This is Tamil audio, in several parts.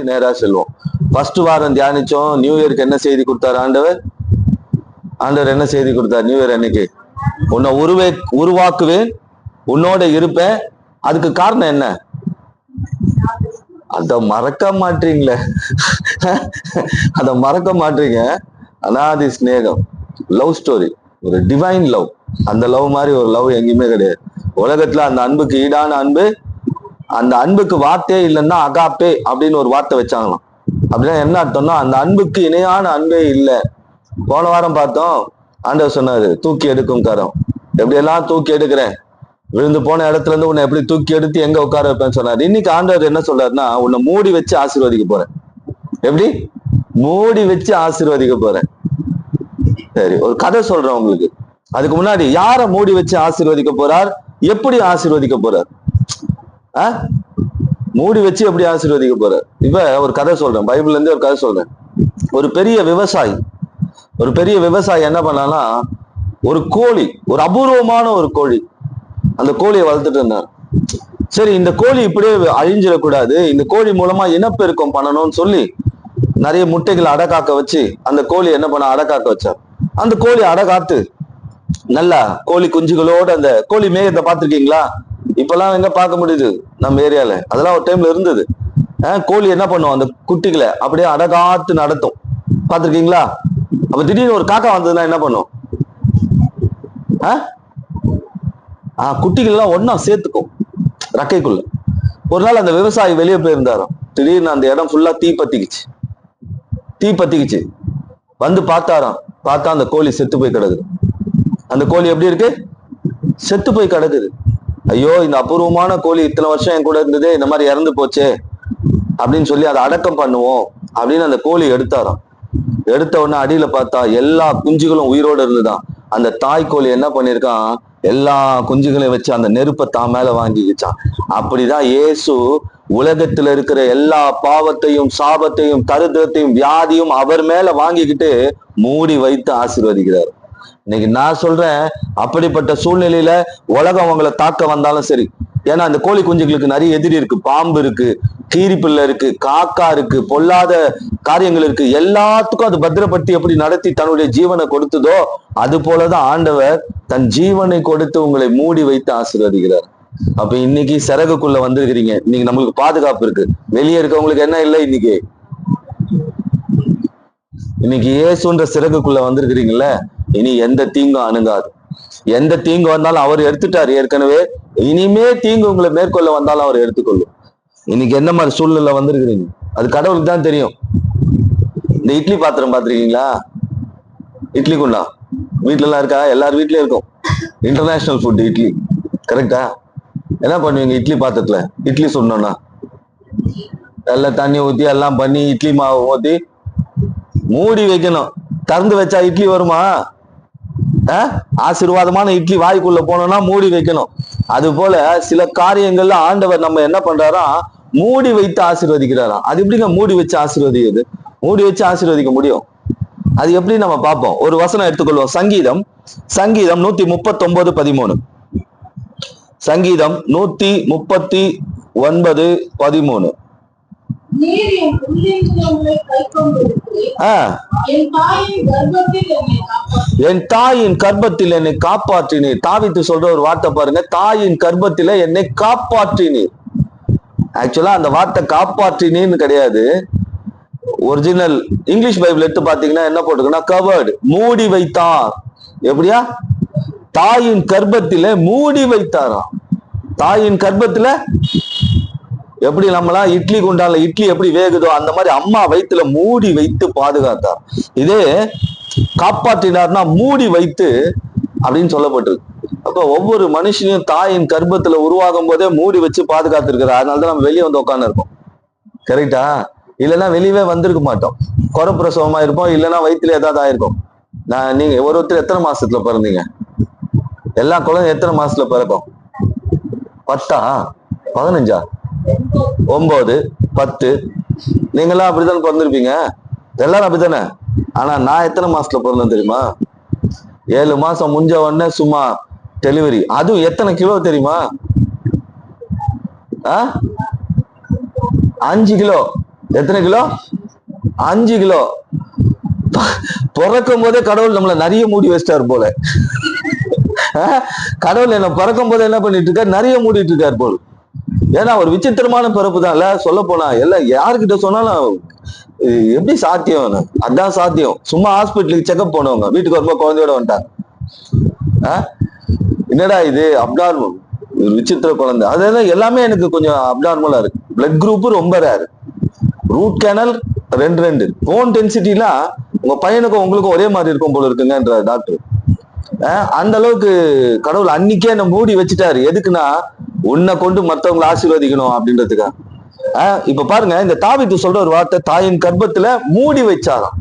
நேரா செல்வோம். ஃபர்ஸ்ட் வாரம் தியானிச்சோம். நியூ இயருக்கு என்ன செய்தி கொடுத்தாரு ஆண்டவர்? ஆண்டவர் என்ன செய்தி கொடுத்தார் நியூ இயர் அன்னைக்கு? உன்னை உருவாக்குவேன், உன்னோட இருப்பேன். அதுக்கு காரணம் என்ன? அத மறக்க மாட்டீங்களே. அத மறக்க மாட்டீங்க. அனாதி ஸ்நேகம், லவ் ஸ்டோரி, ஒரு டிவைன் லவ். அந்த லவ் மாதிரி ஒரு லவ் எங்கேயுமே கிடையாது உலகத்துல. அந்த அன்புக்கு ஈடான அன்பு, அந்த அன்புக்கு வார்த்தையே இல்லைன்னா அகாப்பே அப்படின்னு ஒரு வார்த்தை வச்சாங்களாம். அப்படின்னா என்ன அர்த்தம்னா, அந்த அன்புக்கு இணையான அன்பே இல்லை. போன வாரம் பார்த்தோம், ஆண்டவர் சொன்னாரு தூக்கி எடுக்கும் கரம். எப்படியெல்லாம் தூக்கி எடுக்கிறேன், விழுந்து போன இடத்துல இருந்து உன்னை எப்படி தூக்கி எடுத்து எங்க உட்கார வைப்பேன்னு சொன்னாரு. இன்னைக்கு ஆண்டவர் என்ன சொல்றாருன்னா, உன்னை மூடி வச்சு ஆசீர்வதிக்க போறேன். எப்படி மூடி வச்சு ஆசீர்வதிக்க போறேன்? சரி, ஒரு கதை சொல்றேன் உங்களுக்கு. அதுக்கு முன்னாடி யார மூடி வச்சு ஆசீர்வதிக்க போறார், எப்படி ஆசீர்வதிக்க போறார்? மூடி வச்சு எப்படி ஆசீர்வதிக்க போறார்? இப்ப ஒரு கதை சொல்றேன், பைபிள்ல இருந்து ஒரு கதை சொல்றேன். ஒரு பெரிய விவசாயி என்ன பண்ணானா, ஒரு கோழி, ஒரு அபூர்வமான ஒரு கோழி, அந்த கோழியை வளர்த்துட்டு இருந்தார். சரி, இந்த கோழி இப்படியே அழிஞ்சிடக்கூடாது, இந்த கோழி மூலமா இனப்பெருக்கம் பண்ணணும்னு சொல்லி நிறைய முட்டைகளை அடக்காக்க வச்சு அந்த கோழி என்ன பண்ண அடக்காக்க வச்சார். அந்த கோழி அடகாத்து நல்லா கோழி குஞ்சுகளோட, அந்த கோழி மேகத்தை பார்த்திருக்கீங்களா? இப்பெல்லாம் எங்க பார்க்க முடியுது நம்ம ஏரியால, அதெல்லாம் ஒரு டைம்ல இருந்தது. கோழி என்ன பண்ணும், அந்த குட்டிகளை அப்படியே அடகாத்து நடத்தும், பார்த்திருக்கீங்களா? அப்ப திடீர்னு ஒரு காக்கா வந்ததுன்னா என்ன பண்ணும்? குட்டிகள் எல்லாம் ஒன்னா சேர்த்துக்கும் ரக்கைக்குள்ள. ஒரு நாள் அந்த விவசாயி வெளியே போயிருந்தாரோ, திடீர்னு அந்த இடம் ஃபுல்லா தீ பத்திக்குச்சு. வந்து பார்த்தாராம், பார்த்தா அந்த கோழி செத்து போய் கிடக்குது. அந்த கோழி எப்படி இருக்கு? செத்து போய் கிடக்குது. ஐயோ, இந்த அபூர்வமான கோழி இத்தனை வருஷம் என் கூட இருந்ததே, இந்த மாதிரி இறந்து போச்சே அப்படின்னு சொல்லி அதை அடக்கம் பண்ணுவோம் அப்படின்னு அந்த கோழி எடுத்தாராம். எடுத்த உடனே அடியில பார்த்தா எல்லா குஞ்சுகளும் உயிரோடு இருந்துதான். அந்த தாய் கோழி என்ன பண்ணிருக்கான், எல்லா குஞ்சுகளையும் வச்சு அந்த நெருப்பை தான் மேல வாங்கிக்கிச்சான். அப்படிதான் இயேசு உலகத்துல இருக்கிற எல்லா பாவத்தையும், சாபத்தையும், தரித்திரத்தையும், வியாதியும் அவர் மேல வாங்கிக்கிட்டு மூடி வைத்து ஆசீர்வதிக்கிறார். இன்னைக்கு நான் சொல்றேன், அப்படிப்பட்ட சூழ்நிலையில உலகம் அவங்களை தாக்க வந்தாலும் சரி, ஏன்னா அந்த கோழி குஞ்சுகளுக்கு நிறைய எதிரி இருக்கு. பாம்பு இருக்கு, கீரிப்பிள்ளை இருக்கு, காக்கா இருக்கு, பொல்லாத காரியங்கள் இருக்கு. எல்லாத்துக்கும் அது பத்திரப்படுத்தி எப்படி நடத்தி தன்னுடைய ஜீவனை கொடுத்ததோ, அது போலதான் ஆண்டவர் தன் ஜீவனை கொடுத்து உங்களை மூடி வைத்து ஆசீர்வதிக்கிறார். அப்ப இன்னைக்கு சிறகுக்குள்ள வந்திருக்கிறீங்க, இன்னைக்கு நம்மளுக்கு பாதுகாப்பு இருக்கு. வெளியே இருக்கவங்களுக்கு என்ன இல்லை, இன்னைக்கு இயேசுன்ற சிறகுக்குள்ள வந்திருக்கிறீங்கல்ல, இனி எந்த தீங்கும் அணுகாது. எந்த தீங்கு வந்தாலும் அவர் எடுத்துட்டாரு ஏற்கனவே. இனிமே தீங்கு உங்களை மேற்கொள்ள வந்தாலும் அவர் எடுத்துக்கொள்ளும். இன்னைக்கு என்ன மாதிரி சூழ்நிலை வந்திருக்கிறீங்க அது கடவுளுக்கு தான் தெரியும். இந்த இட்லி பாத்திரம் பாத்திருக்கீங்களா? இட்லி குண்டா வீட்டுல எல்லாம் இருக்கா? எல்லார் வீட்லயும் இருக்கும். இன்டர்நேஷனல் ஃபுட் இட்லி, கரெக்டா? என்ன பண்ணுவீங்க இட்லி பாத்திரத்துல? இட்லி சொன்னோம்னா எல்லாம் தண்ணி ஊத்தி எல்லாம் பண்ணி இட்லி மாவு ஊத்தி மூடி வைக்கணும். திறந்து வச்சா இட்லி வருமா? ஆசீர்வாதமான இட்லி வாய்க்குள்ள போனோம்னா மூடி வைக்கணும். அது போல சில காரியங்கள்ல ஆண்டவர் நம்ம என்ன பண்றாரா, மூடி வைத்து ஆசீர்வதிக்கிறாராம். அது எப்படிங்க மூடி வச்சு ஆசீர்வதிக்குது? மூடி வச்சு ஆசீர்வதிக்க முடியும்? அது எப்படி நம்ம பார்ப்போம். ஒரு வசனம் எடுத்துக்கொள்வோம். சங்கீதம் 139:13. சங்கீதம் 139:13. என் தாயின் கர்ப்பத்தில் என்னை காப்பாற்றினீர். தாவீது சொல்ற ஒரு வார்த்தை பாருங்க, தாயின் கர்ப்பத்தில என்னை காப்பாற்றினீர். ஆக்சுவலா அந்த வார்த்தை காப்பாற்றினீர்னு கிடையாது. ஒரிஜினல் இங்கிலீஷ் பைபிள் எடுத்து பாத்தீங்கன்னா என்ன போட்டுருக்குன்னா, கவர்டு, மூடி வைத்தார். எப்படியா? தாயின் கர்ப்பத்தில மூடி வைத்தாராம். தாயின் கர்ப்பத்துல எப்படி நம்மளாம் இட்லி குண்டால இட்லி எப்படி வேகுதோ அந்த மாதிரி அம்மா வயிற்றுல மூடி வைத்து பாதுகாத்தார். இதே காப்பாற்றினார்னா மூடி வைத்து அப்படின்னு சொல்லப்பட்டிருக்கு. அப்ப ஒவ்வொரு மனுஷனையும் தாயின் கர்ப்பத்துல உருவாகும் போதே மூடி வச்சு பாதுகாத்துருக்கிறார். அதனாலதான் நம்ம வெளியே வந்து உட்காந்து இருக்கோம், கரெக்டா? இல்லைன்னா வெளியவே வந்திருக்க மாட்டோம். குறப்பிரசவமா இருப்போம், இல்லைன்னா வயிற்றுல ஏதாவது ஆயிருக்கும். நீங்க ஒருத்தர் எத்தனை மாசத்துல பிறந்தீங்க? எல்லா குழந்தை எத்தனை மாசத்துல பிறக்கும்? 10, 15, 9, 10. நீங்களாம் அப்படித்தானே பிறந்திருப்பீங்க, எல்லாரும் அப்படித்தானே. ஆனா நான் எத்தனை மாசத்துல பிறந்தேன் தெரியுமா? 7 மாசம் முடிஞ்ச உடனே சும்மா டெலிவரி. அதுவும் எத்தனை கிலோ தெரியுமா? 5 கிலோ. எத்தனை கிலோ? 5 கிலோ. பிறக்கும் போதே கடவுள் நம்மள நிறைய மூடி வச்சிட்டாரு போல. கடவுள் என்ன பிறக்கும் போது என்ன பண்ணிட்டு இருக்காரு? நிறைய மூடிட்டு இருக்காரு போல. ஏன்னா ஒரு விசித்திரமான பிறப்பு தான் இல்ல. சொல்ல போனா எல்லாம் யாருக்கிட்ட சொன்னாலும் எப்படி சாத்தியம்? அதான் சாத்தியம். சும்மா ஹாஸ்பிட்டலுக்கு செக்அப் போனவங்க வீட்டுக்கு வரும்போது குழந்தையோட வந்துட்டாங்க. என்னடா இது அப்நார்மல், ஒரு விசித்திர குழந்தை. அதெல்லாம் எல்லாமே எனக்கு கொஞ்சம் அப்நார்மலா இருக்கு. பிளட் குரூப் ரொம்ப ரேர், ரூட் கேனல் 2 போன் டென்சிட்டிலாம் உங்க பையனுக்கும் உங்களுக்கும் ஒரே மாதிரி இருக்கும் போல இருக்குங்கன்ற டாக்டர். அந்த அளவுக்கு கடவுள் அன்னைக்கே என்ன மூடி வச்சுட்டாரு. எதுக்குன்னா உன்னை கொண்டு மற்றவங்களை ஆசீர்வதிக்கணும் அப்படின்றதுக்கா. இப்ப பாருங்க, இந்த தாவீது சொல்ற ஒரு வார்த்தை, தாயின் கர்ப்பத்துல மூடி வச்சாராம்.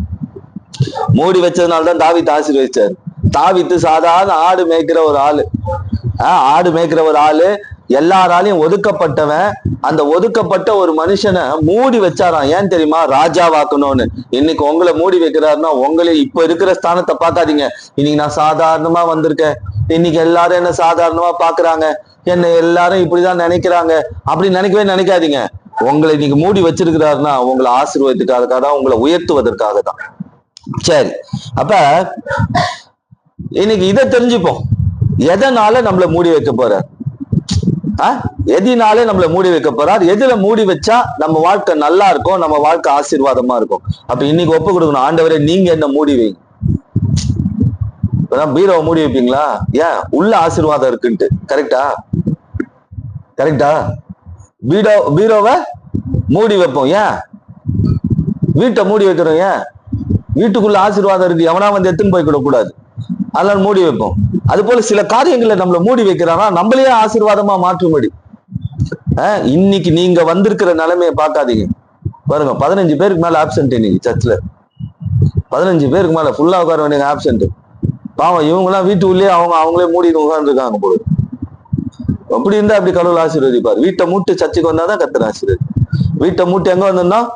மூடி வச்சதுனாலதான் தாவீது ஆசீர்வதிச்சாரு. தாவீது சாதாரண ஆடு மேய்க்கிற ஒரு ஆளு. ஆடு மேய்க்கிற ஒரு ஆளு, எல்லாராலையும் ஒதுக்கப்பட்டவன். அந்த ஒதுக்கப்பட்ட ஒரு மனுஷனை மூடி வச்சாராம். ஏன் தெரியுமா? ராஜாவாக்கணும்னு. இன்னைக்கு உங்களை மூடி வைக்கிறாருன்னா, உங்களை இப்ப இருக்கிற ஸ்தானத்தை பார்க்காதீங்க. இன்னைக்கு நான் சாதாரணமா வந்திருக்கேன், இன்னைக்கு எல்லாரும் என்ன சாதாரணமா பாக்குறாங்க, என்ன எல்லாரும் இப்படிதான் நினைக்கிறாங்க, அப்படி நினைக்கவே நினைக்காதீங்க. உங்களை இன்னைக்கு மூடி வச்சிருக்கிறாருன்னா உங்களை ஆசீர்வாதத்துக்காக தான், உங்களை உயர்த்துவதற்காக தான். சரி, அப்ப இன்னைக்கு இதை தெரிஞ்சுப்போம். எதனால நம்மள மூடி வைக்க போறார்? எதினாலே நம்மள மூடி வைக்க போறார்? எதுல மூடி வச்சா நம்ம வாழ்க்கை நல்லா இருக்கும், நம்ம வாழ்க்கை ஆசீர்வாதமா இருக்கும்? அப்ப இன்னைக்கு ஒப்பு கொடுக்கணும், ஆண்டவரே நீங்க என்ன மூடி வைங்க. பீரோவை மூடி வைப்பீங்களா? ஏன்? உள்ள ஆசீர்வாதம் இருக்குன்ட்டு. கரெக்டா? கரெக்டா? பீரோவை மூடி வைப்போம். ஏன்? வீட்டை மூடி வைக்கிறோம். ஏன்? வீட்டுக்குள்ள ஆசீர்வாதம் இருக்கு, எவனா வந்து எடுத்துன்னு போய்விடக்கூடாது, அதனால மூடி வைப்போம். அது போல சில காரியங்களை நம்மள மூடி வைக்கிறானா நம்மளையே ஆசீர்வாதமா மாற்றும்படி. இன்னைக்கு நீங்க வந்திருக்கிற நிலைமையை பார்க்காதீங்க. பாருங்க, 15 பேருக்கு மேல ஆப்சென்ட் இன்னைக்கு சர்ச்ல. 15 பேருக்கு மேல ஃபுல்லா உட்கார வேண்டிய ஆப்சென்ட். பாவம், இவங்க எல்லாம் வீட்டுக்குள்ளேயே அவங்களே மூடி உட்கார்ந்துருக்காங்க போல. அப்படி இருந்தா அப்படி கடவுள் ஆசீர்வதிப்பார். வீட்டை மூட்டு சர்ச்சுக்கு வந்தாதான் கர்த்தர் ஆசீர்வதி. வீட்டை மூட்டு எங்க வந்திருந்தோம்?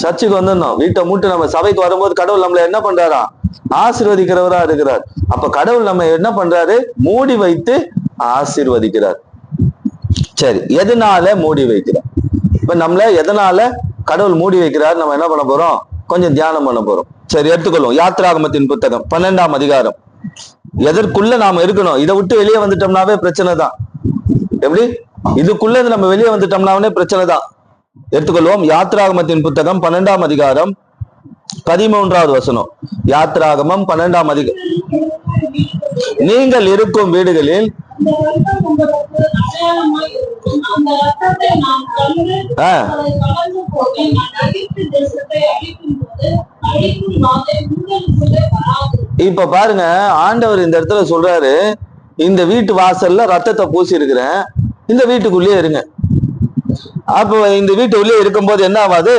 சர்ச்சுக்கு வந்திருந்தோம். வீட்டை மூட்டு நம்ம சபைக்கு வரும்போது கடவுள் நம்மள என்ன பண்றாரா? ஆசீர்வதிக்கிறவரா இருக்கிறார். அப்ப கடவுள் நம்ம என்ன பண்றாரு? மூடி வைத்து ஆசீர்வதிக்கிறார். சரி, எதனால மூடி வைக்கிறார்? இப்ப நம்மள எதனால கடவுள் மூடி வைக்கிறார்? நம்ம என்ன பண்ண போறோம்? கொஞ்சம் தியானம் பண்ண போறோம். சரி, எடுத்துக்கொள்ளும். யாத்ராகமத்தின் புத்தகம் 12ஆம் அதிகாரம். எதற்குள்ள நாம இருக்கணும்? இதை விட்டு வெளியே வந்துட்டோம்னாவே பிரச்சனை தான். எப்படி? இதுக்குள்ள நம்ம வெளியே வந்துட்டோம்னாவே பிரச்சனை தான். எடுத்துக்கொள்வோம். யாத்ராகமத்தின் புத்தகம் 12ஆம் அதிகாரம் 13வது வசனம். யாத்ராகமம் 12ஆம் அதிகாரம். நீங்கள் இருக்கும் வீடுகளில் இப்ப பாருங்க, ஆண்டவர் இந்த இடத்துல சொல்றாரு, இந்த வீட்டு வாசல்ல ரத்தத்தை பூசி இருக்கிறேன், இந்த வீட்டுக்குள்ளேயே இருங்க. அப்போ இந்த வீட்டு உள்ளே இருக்கும்போது என்ன ஆகாது?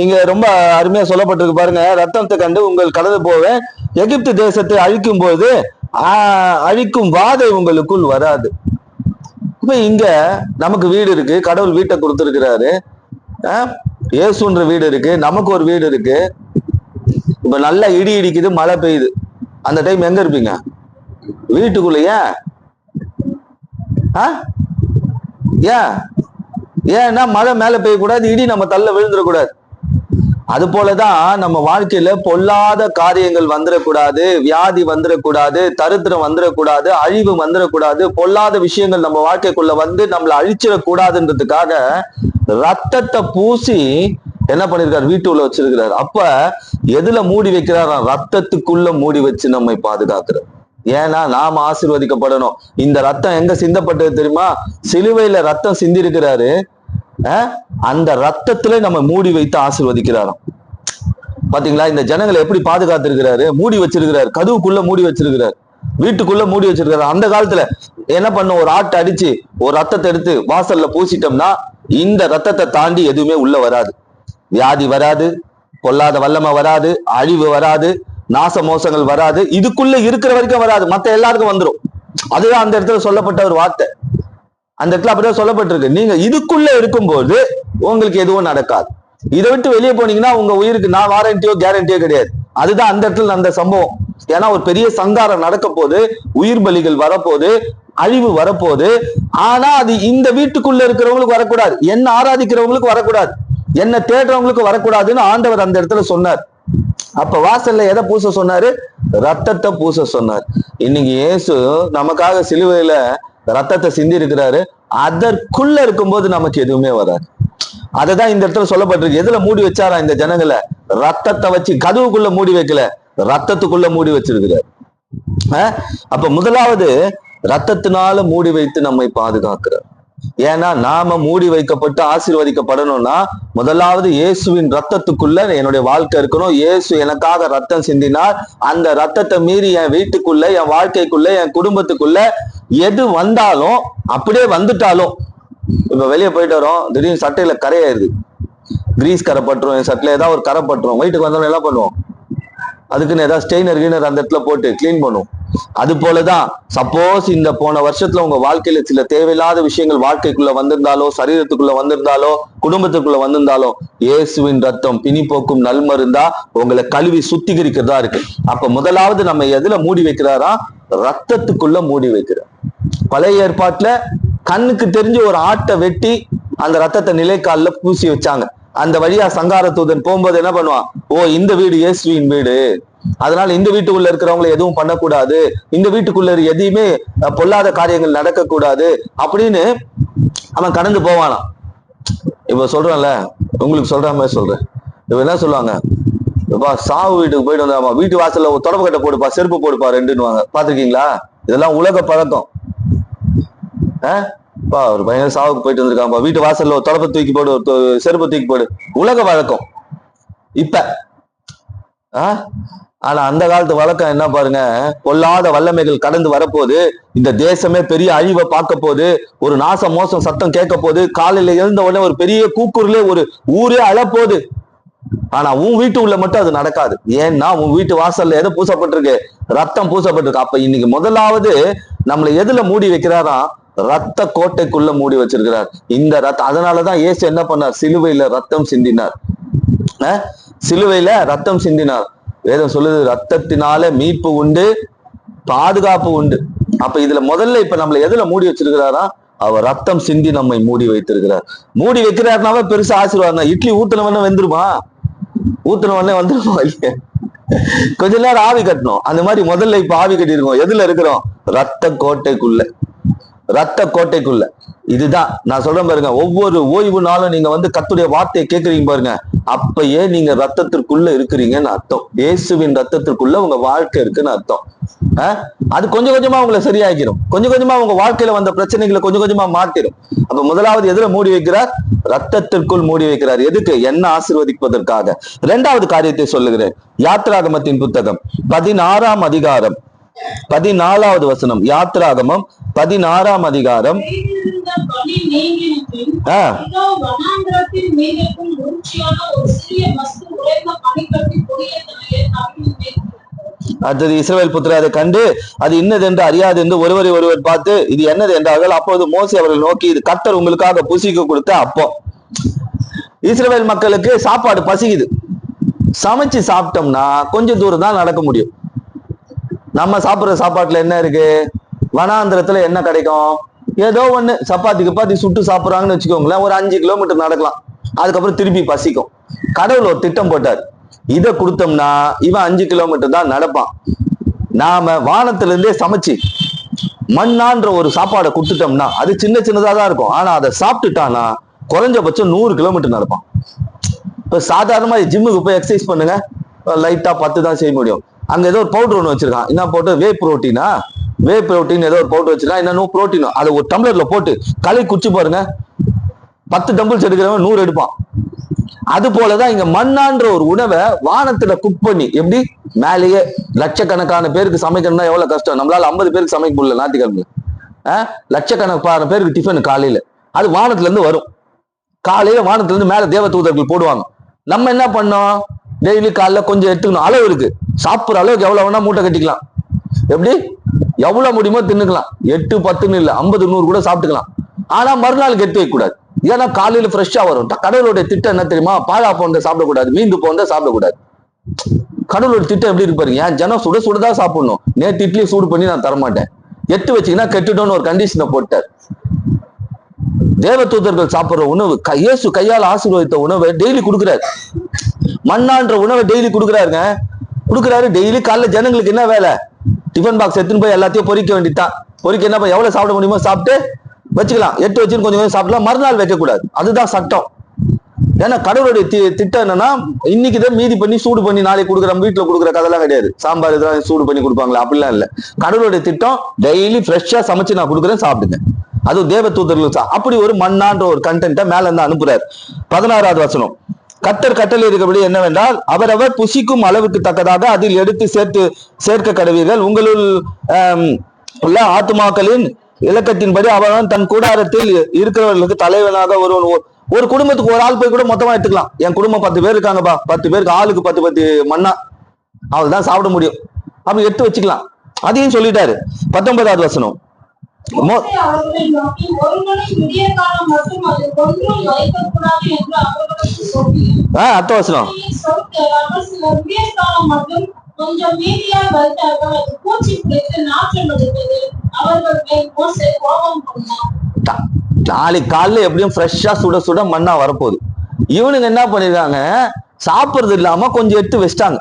இங்க ரொம்ப அருமையா சொல்லப்பட்டிருக்கு பாருங்க. ரத்தத்தை கண்டு உங்கள் கடந்து போவேன், எகிப்து தேசத்தை அழிக்கும் போது அழிக்கும் வாதை உங்களுக்குள் வராது. இப்ப இங்க நமக்கு வீடு இருக்கு, கடவுள் வீட்டை கொடுத்திருக்கிறாரு. இயேசுன்ற வீடு இருக்கு, நமக்கு ஒரு வீடு இருக்கு. இப்ப நல்லா இடி இடிக்குது, மழை பெய்யுது, அந்த டைம் எங்க இருப்பீங்க? வீட்டுக்குள்ள. ஏன்? ஏன்னா மழை மேல பெய்யக்கூடாது, இடி நம்ம தள்ள விழுந்துடக்கூடாது. அது போலதான் நம்ம வாழ்க்கையில பொல்லாத காரியங்கள் வந்துடக்கூடாது, வியாதி வந்துடக்கூடாது, தரித்திரம் வந்துடக்கூடாது, அழிவு வந்துடக்கூடாது, பொல்லாத விஷயங்கள் நம்ம வாழ்க்கைக்குள்ள வந்து நம்மளை அழிச்சிடக்கூடாதுன்றதுக்காக ரத்தத்தை பூசி என்ன பண்ணிருக்காரு? வீட்டுக்குள்ள வச்சிருக்கிறாரு. அப்ப எதுல மூடி வைக்கிறாரா? ரத்தத்துக்குள்ள மூடி வச்சு நம்மை பாதுகாக்கிறார். ஏன்னா நாம ஆசீர்வதிக்கப்படணும். இந்த ரத்தம் எங்க சிந்தப்பட்டது தெரியுமா? சிலுவையில ரத்தம் சிந்தி இருக்கிறாரு. அந்த ரத்தத்துல நம்ம மூடி வைத்து ஆசீர்வதிக்கிறாராம். பாத்தீங்களா? இந்த ஜனங்களை எப்படி பாதுகாத்திருக்கிறாரு? மூடி வச்சிருக்கிறாரு, கதவுக்குள்ள மூடி வச்சிருக்கிறாரு, வீட்டுக்குள்ள மூடி வச்சிருக்காரு. அந்த காலத்துல என்ன பண்ணும்? ஒரு ஆட்டை அடிச்சு ஒரு ரத்தத்தை எடுத்து வாசல்ல பூசிட்டோம்னா இந்த ரத்தத்தை தாண்டி எதுவுமே உள்ள வராது. வியாதி வராது, பொல்லாத வல்லமை வராது, அழிவு வராது, நாச மோசங்கள் வராது. இதுக்குள்ள இருக்கிற வரைக்கும் வராது, மத்த எல்லாருக்கும் வந்துடும். அதுதான் அந்த இடத்துல சொல்லப்பட்ட ஒரு வார்த்தை. அந்த இடத்துல அப்படியே சொல்லப்பட்டிருக்கு, நீங்க இதுக்குள்ள இருக்கும்போது உங்களுக்கு எதுவும் நடக்காது. இதை விட்டு வெளியே போனீங்கன்னா உங்க உயிருக்கு நான் வாரண்டியோ கேரண்டியோ கிடையாது. அதுதான் அந்த இடத்துல அந்த சம்பவம். ஏன்னா ஒரு பெரிய சங்காரம் நடக்க போது, உயிர் பலிகள் வரப்போது, அழிவு வரப்போது. ஆனா அது இந்த வீட்டுக்குள்ள இருக்கிறவங்களுக்கு வரக்கூடாது, என்ன ஆராதிக்கிறவங்களுக்கு வரக்கூடாது. என்ன தேடுறவங்களுக்கு வரக்கூடாதுன்னு ஆண்டவர் அந்த இடத்துல சொன்னார். அப்ப வாசல்ல எதை பூச சொன்னாரு? ரத்தத்தை பூச சொன்னார். இன்னைக்கு இயேசு நமக்காக சிலுவையில ரத்தத்தை சிந்தி இருக்கிறாரு. அதற்குள்ள இருக்கும்போது நமக்கு எதுவுமே வராது. அததான் இந்த இடத்துல சொல்லப்பட்டிருக்கு. எதுல மூடி வச்சாரா இந்த ஜனங்களை? ரத்தத்தை வச்சு. கதவுக்குள்ள மூடி வைக்கல, ரத்தத்துக்குள்ள மூடி வச்சிருக்கிறார். அப்ப முதலாவது ரத்தத்தினால மூடி வைத்து நம்மை பாதுகாக்கிறார். ஏன்னா நாம மூடி வைக்கப்பட்டு ஆசீர்வதிக்கப்படணும்னா முதலாவது இயேசுவின் ரத்தத்துக்குள்ள என்னுடைய வாழ்க்கை இருக்கணும். இயேசு எனக்காக ரத்தம் சிந்தினார். அந்த ரத்தத்தை மீறி என் வீட்டுக்குள்ள, என் வாழ்க்கைக்குள்ள, என் குடும்பத்துக்குள்ள எது வந்தாலும், அப்படியே வந்துட்டாலும், இப்ப வெளியே போயிட்டு வரோம், திடீர்னு சட்டையில கரையாயிருது, கிரீஸ் கரை பட்டுரும், என் சட்டையில ஏதாவது ஒரு கரை பட்டுரும், வீட்டுக்கு வந்தோம் என்ன பண்ணுவோம்? அதுக்குன்னு ஏதாவது ஸ்டெயினர் கீனர் அந்த இடத்துல போட்டு கிளீன் பண்ணுவோம். அது போலதான் சப்போஸ் இந்த போன வருஷத்துல உங்க வாழ்க்கையில சில தேவையில்லாத விஷயங்கள் வாழ்க்கைக்குள்ள வந்திருந்தாலோ, சரீரத்துக்குள்ள வந்திருந்தாலோ, குடும்பத்துக்குள்ள வந்திருந்தாலோ, இயேசுவின் ரத்தம் பிணி போக்கும் நல்மருந்தா உங்களை கழுவி சுத்திகரிக்கிறதா இருக்கு. அப்ப முதலாவது நம்ம எதுல மூடி வைக்கிறாரா? ரத்தத்துக்குள்ள மூடி வைக்கிறார். பழைய ஏற்பாட்டுல கண்ணுக்கு தெரிஞ்சு ஒரு ஆட்டை வெட்டி அந்த ரத்தத்தை நிலைக்காலில் பூசி வச்சாங்க. அந்த வழியா சங்கார தூதன் போகும்போது என்ன பண்ணுவான்? ஓ, இந்த வீடு இயேசுவின் வீடு, அதனால இந்த வீட்டுக்குள்ள இருக்கிறவங்களை எதுவும் பண்ணக்கூடாது, இந்த வீட்டுக்குள்ள எதையுமே பொல்லாத காரியங்கள் நடக்கக்கூடாது அப்படின்னு அவன் கடந்து போவானாம். இப்ப சொல்றேன்ல, உங்களுக்கு சொல்ற மாதிரி சொல்றேன். இப்ப என்ன சொல்லுவாங்க? சாவு வீட்டுக்கு போயிட்டு வந்தாமா, வீட்டு வாசல்ல ஒரு தொடப்பு கட்டை போடுப்பா, செருப்பு போடுப்பா ரெண்டுன்னு பாத்திருக்கீங்களா? இதெல்லாம் உலக பழக்கம். ஒரு பையன் சாவுக்கு போயிட்டு வந்திருக்காம்பா, வீட்டு வாசல்ல ஒரு தொடப்பை தூக்கி போடு, ஒரு செருப்பை தூக்கி போடு, உலக வழக்கம் இப்ப. ஆனா அந்த காலத்து வழக்கம் என்ன பாருங்க, பொல்லாத வல்லமைகள் கடந்து வரப்போது, இந்த தேசமே பெரிய அழிவை பார்க்க போது, ஒரு நாச மோசம் சத்தம் கேட்க போது, காலையில எழுந்த உடனே ஒரு பெரிய கூக்குரலே ஒரு ஊரே அழப்போகுது. ஆனா உன் வீட்டு உள்ள மட்டும் அது நடக்காது. ஏன்னா உன் வீட்டு வாசல்ல எதை பூசப்பட்டிருக்கு? ரத்தம் பூசப்பட்டிருக்கு. அப்ப இன்னைக்கு முதலாவது நம்மளை எதுல மூடி வைக்கிறாரா? ரத்த கோட்டைக்குள்ள மூடி வச்சிருக்கிறார். இந்த ரத்தம், அதனாலதான் இயேசு என்ன பண்ணார்? சிலுவையில ரத்தம் சிந்தினார். சிலுவையில ரத்தம் சிந்தினார். வேதம் சொல்லுது, ரத்தத்தினால மீட்பு உண்டு, பாதுகாப்பு உண்டு. அப்ப இதுல முதல்ல இப்ப நம்மள எதுல மூடி வச்சிருக்கிறாரா? அவர் ரத்தம் சிந்தி நம்மை மூடி வைத்திருக்கிறார். மூடி வைக்கிறாருனாவே பெருசா ஆசீர்வாதம். இட்லி ஊத்துனவன வெந்துருமா? ஊத்துனவனே வந்துருமா? இல்லையா? கொஞ்ச நேரம் ஆவி கட்டணும். அந்த மாதிரி முதல்ல இப்ப ஆவி கட்டிருக்கோம். எதுல இருக்கிறோம்? ரத்த கோட்டைக்குள்ள. ரத்த கோட்டைக்குள்ள. இதுதான் நான் சொல்றேன் பாருங்க, ஒவ்வொரு ஓய்வு நாளும் நீங்க கர்த்தருடைய வார்த்தையை கேட்கறீங்க பாருங்க, அப்பயே நீங்க ரத்தத்திற்குள்ள இருக்கிறீங்கன்னு அர்த்தம். இயேசுவின் ரத்தத்திற்குள்ள உங்க வாழ்க்கை இருக்குன்னு அர்த்தம். அது கொஞ்சம் கொஞ்சமா உங்களை சரியாகிடும். கொஞ்சம் கொஞ்சமா உங்க வாழ்க்கையில வந்த பிரச்சனைகளை கொஞ்சம் கொஞ்சமா மாத்திடும். அப்ப முதலாவது எதுல மூடி வைக்கிறார்? ரத்தத்திற்குள் மூடி வைக்கிறார். எதுக்கு? என்ன ஆசீர்வதிப்பதற்காக. இரண்டாவது காரியத்தை சொல்லுகிறேன். யாத்திராகமத்தின் புத்தகம் 16ஆம் அதிகாரம் 14வது வசனம். யாத்திராகமம் 16ஆம் அதிகாரம். அடுத்தது, இஸ்ரவேல் புத்திரர் அதை கண்டு அது இன்னது என்று அறியாது என்று ஒருவரை ஒருவர் பார்த்து இது என்னது என்றார்கள். அப்போது மோசே அவர்கள் நோக்கி, இது கர்த்தர் உங்களுக்காக புசிக்க கொடுத்த அப்போ. இஸ்ரவேல் மக்களுக்கு சாப்பாடு பசிக்குது. சமைச்சு சாப்பிட்டோம்னா கொஞ்சம் தூரம் தான் நடக்க முடியும். நம்ம சாப்பிடுற சாப்பாட்டுல என்ன இருக்கு? வனாந்திரத்துல என்ன கிடைக்கும்? ஏதோ ஒண்ணு சப்பாத்தி கப்பாத்தி சுட்டு சாப்பிடுறாங்கன்னு வச்சுக்கோங்களேன், ஒரு 5 கிலோமீட்டர் நடக்கலாம். அதுக்கப்புறம் திருப்பி பசிக்கும். கடவுள் ஒரு திட்டம் போட்டார், இதை கொடுத்தோம்னா இவன் 5 கிலோமீட்டர் தான் நடப்பான். நாம வானத்துல இருந்தே சமைச்சு மண்ணான்ற ஒரு சாப்பாடை கொடுத்துட்டோம்னா அது சின்ன சின்னதா தான் இருக்கும். ஆனா அதை சாப்பிட்டுட்டானா குறைஞ்சபட்சம் 100 கிலோமீட்டர் நடப்பான். இப்ப சாதாரணமா ஜிம்முக்கு போய் எக்ஸசைஸ் பண்ணுங்க, லைட்டா 10 தான் செய்ய முடியும். அங்க ஏதோ ஒரு பவுடர் ஒன்று வச்சிருக்கான். என்ன பவுடர்? வே புரோட்டீனா? வே புரோட்டீன் ஏதோ ஒரு பவுடர் வச்சிருக்கான். இன்னும் புரோட்டீனும் அதை ஒரு டம்ளர்ல போட்டு களை குச்சி பாருங்க, 10 டம்பிள்ஸ் எடுக்கிறவன் 100 எடுப்பான். அது போலதான் இங்க மண்ணான்ற ஒரு உணவை வானத்துல குக் பண்ணி, எப்படி மேலேயே லட்சக்கணக்கான பேருக்கு சமைக்கணும்னா எவ்வளவு கஷ்டம். நம்மளால 50 பேருக்கு சமைக்க முடியல ஞாயிற்றுக்கிழமை. லட்சக்கணக்கான பேருக்கு டிஃபன் காலையில அது வானத்துல இருந்து வரும். காலையில வானத்துல இருந்து மேல தேவ தூதர்கள் போடுவாங்க. நம்ம என்ன பண்ணோம்? டெய்லி காலைல கொஞ்சம் எடுத்துக்கணும். அளவு இருக்கு, சாப்பிடுற அளவுக்கு எவ்வளவு வேணா மூட்டை கட்டிக்கலாம். எப்படி எவ்வளவு முடியுமோ தின்னுக்கலாம். 8 10 இல்ல 50 100 கூட சாப்பிட்டுக்கலாம். ஆனா மறுநாளுக்கு எடுத்து வைக்க கூடாது. ஏன்னா காலையில ஃப்ரெஷ்ஷா வரும். கடவுளுடைய திட்டம் என்ன தெரியுமா? பாழா போன சாப்பிடக்கூடாது, மீந்து போன சாப்பிடக்கூடாது. கடவுளோட திட்டம் எப்படி இருக்கு பாருங்க. என் ஜனம் சுட சுடதான் சாப்பிடணும். நேற்று இட்லி சூடு பண்ணி நான் தரமாட்டேன், எடுத்து வச்சீங்கன்னா கெட்டுட்டோன்னு ஒரு கண்டிஷனை போட்டார். தேவதூதர்கள் சாப்பிடுற உணவு, இயேசு கையால் ஆசீர்வதித்த உணவை டெய்லி கொடுக்குறாரு. மன்னான்ற உணவை டெய்லி கொடுக்குறாருங்க. கொடுக்குறாரு டெய்லி. காலைல ஜனங்களுக்கு என்ன வேலை? டிஃபன் பாக்ஸ் எடுத்துன்னு போய் எல்லாத்தையும் பொறிக்க வேண்டியதான். பொறிக்க என்ன எவ்வளவு சாப்பிட முடியுமோ சாப்பிட்டு வச்சுக்கலாம். எடுத்து வச்சுன்னு கொஞ்சம் கொஞ்சம் சாப்பிடலாம், மறுநாள் வைக்கக்கூடாது. அதுதான் சட்டம். ஏன்னா கடவுளுடைய திட்டம் என்னன்னா, இன்னைக்குதான் மீதி பண்ணி சூடு பண்ணி நாளைக்கு கொடுக்குற, வீட்டுல கொடுக்குற கதெல்லாம் கிடையாது. சாம்பார் இதெல்லாம் சூடு பண்ணி கொடுப்பாங்களா? அப்படிலாம் இல்ல. கடவுளுடைய திட்டம் டெய்லி ஃப்ரெஷ்ஷா சமைச்சு நான் கொடுக்குறேன், சாப்பிடுங்க. அது தேவ தூதர்கள். அப்படி ஒரு மன்னான்ற ஒரு கண்டென்ட்டை மேல இருந்து அனுப்புறாரு. 16வது வசனம், கர்த்தர் கட்டளை இருக்கபடி என்னவென்றால், அவரவர் புசிக்கும் அளவுக்கு தக்கதாக அதில் எடுத்து சேர்க்க கடவீர்கள். உங்களுள் உள்ள ஆத்துமாக்களின் இலக்கத்தின்படி அவன் தன் கூடாரத்தில் இருக்கிறவர்களுக்கு தலைவனாக ஒரு குடும்பத்துக்கு ஒரு ஆள் போய் கூட மொத்தமா எடுத்துக்கலாம். என் குடும்பம் 10 பேர் இருக்காங்கப்பா, 10 பேருக்கு ஆளுக்கு 10 மண்ணா, அவள் தான் சாப்பிட முடியும். அப்படி எடுத்து வச்சுக்கலாம். அதையும் சொல்லிட்டாரு. 19வது வசனம், அடுத்த வசனம், நாளைக்கு காலைல எப்படியும் ஃப்ரெஷ்ஷா சுட சுட மண்ணா வரப்போகுது. இவனுங்க என்ன பண்ணிருக்காங்க, சாப்பிடுறது இல்லாம கொஞ்சம் எடுத்து வச்சிட்டாங்க.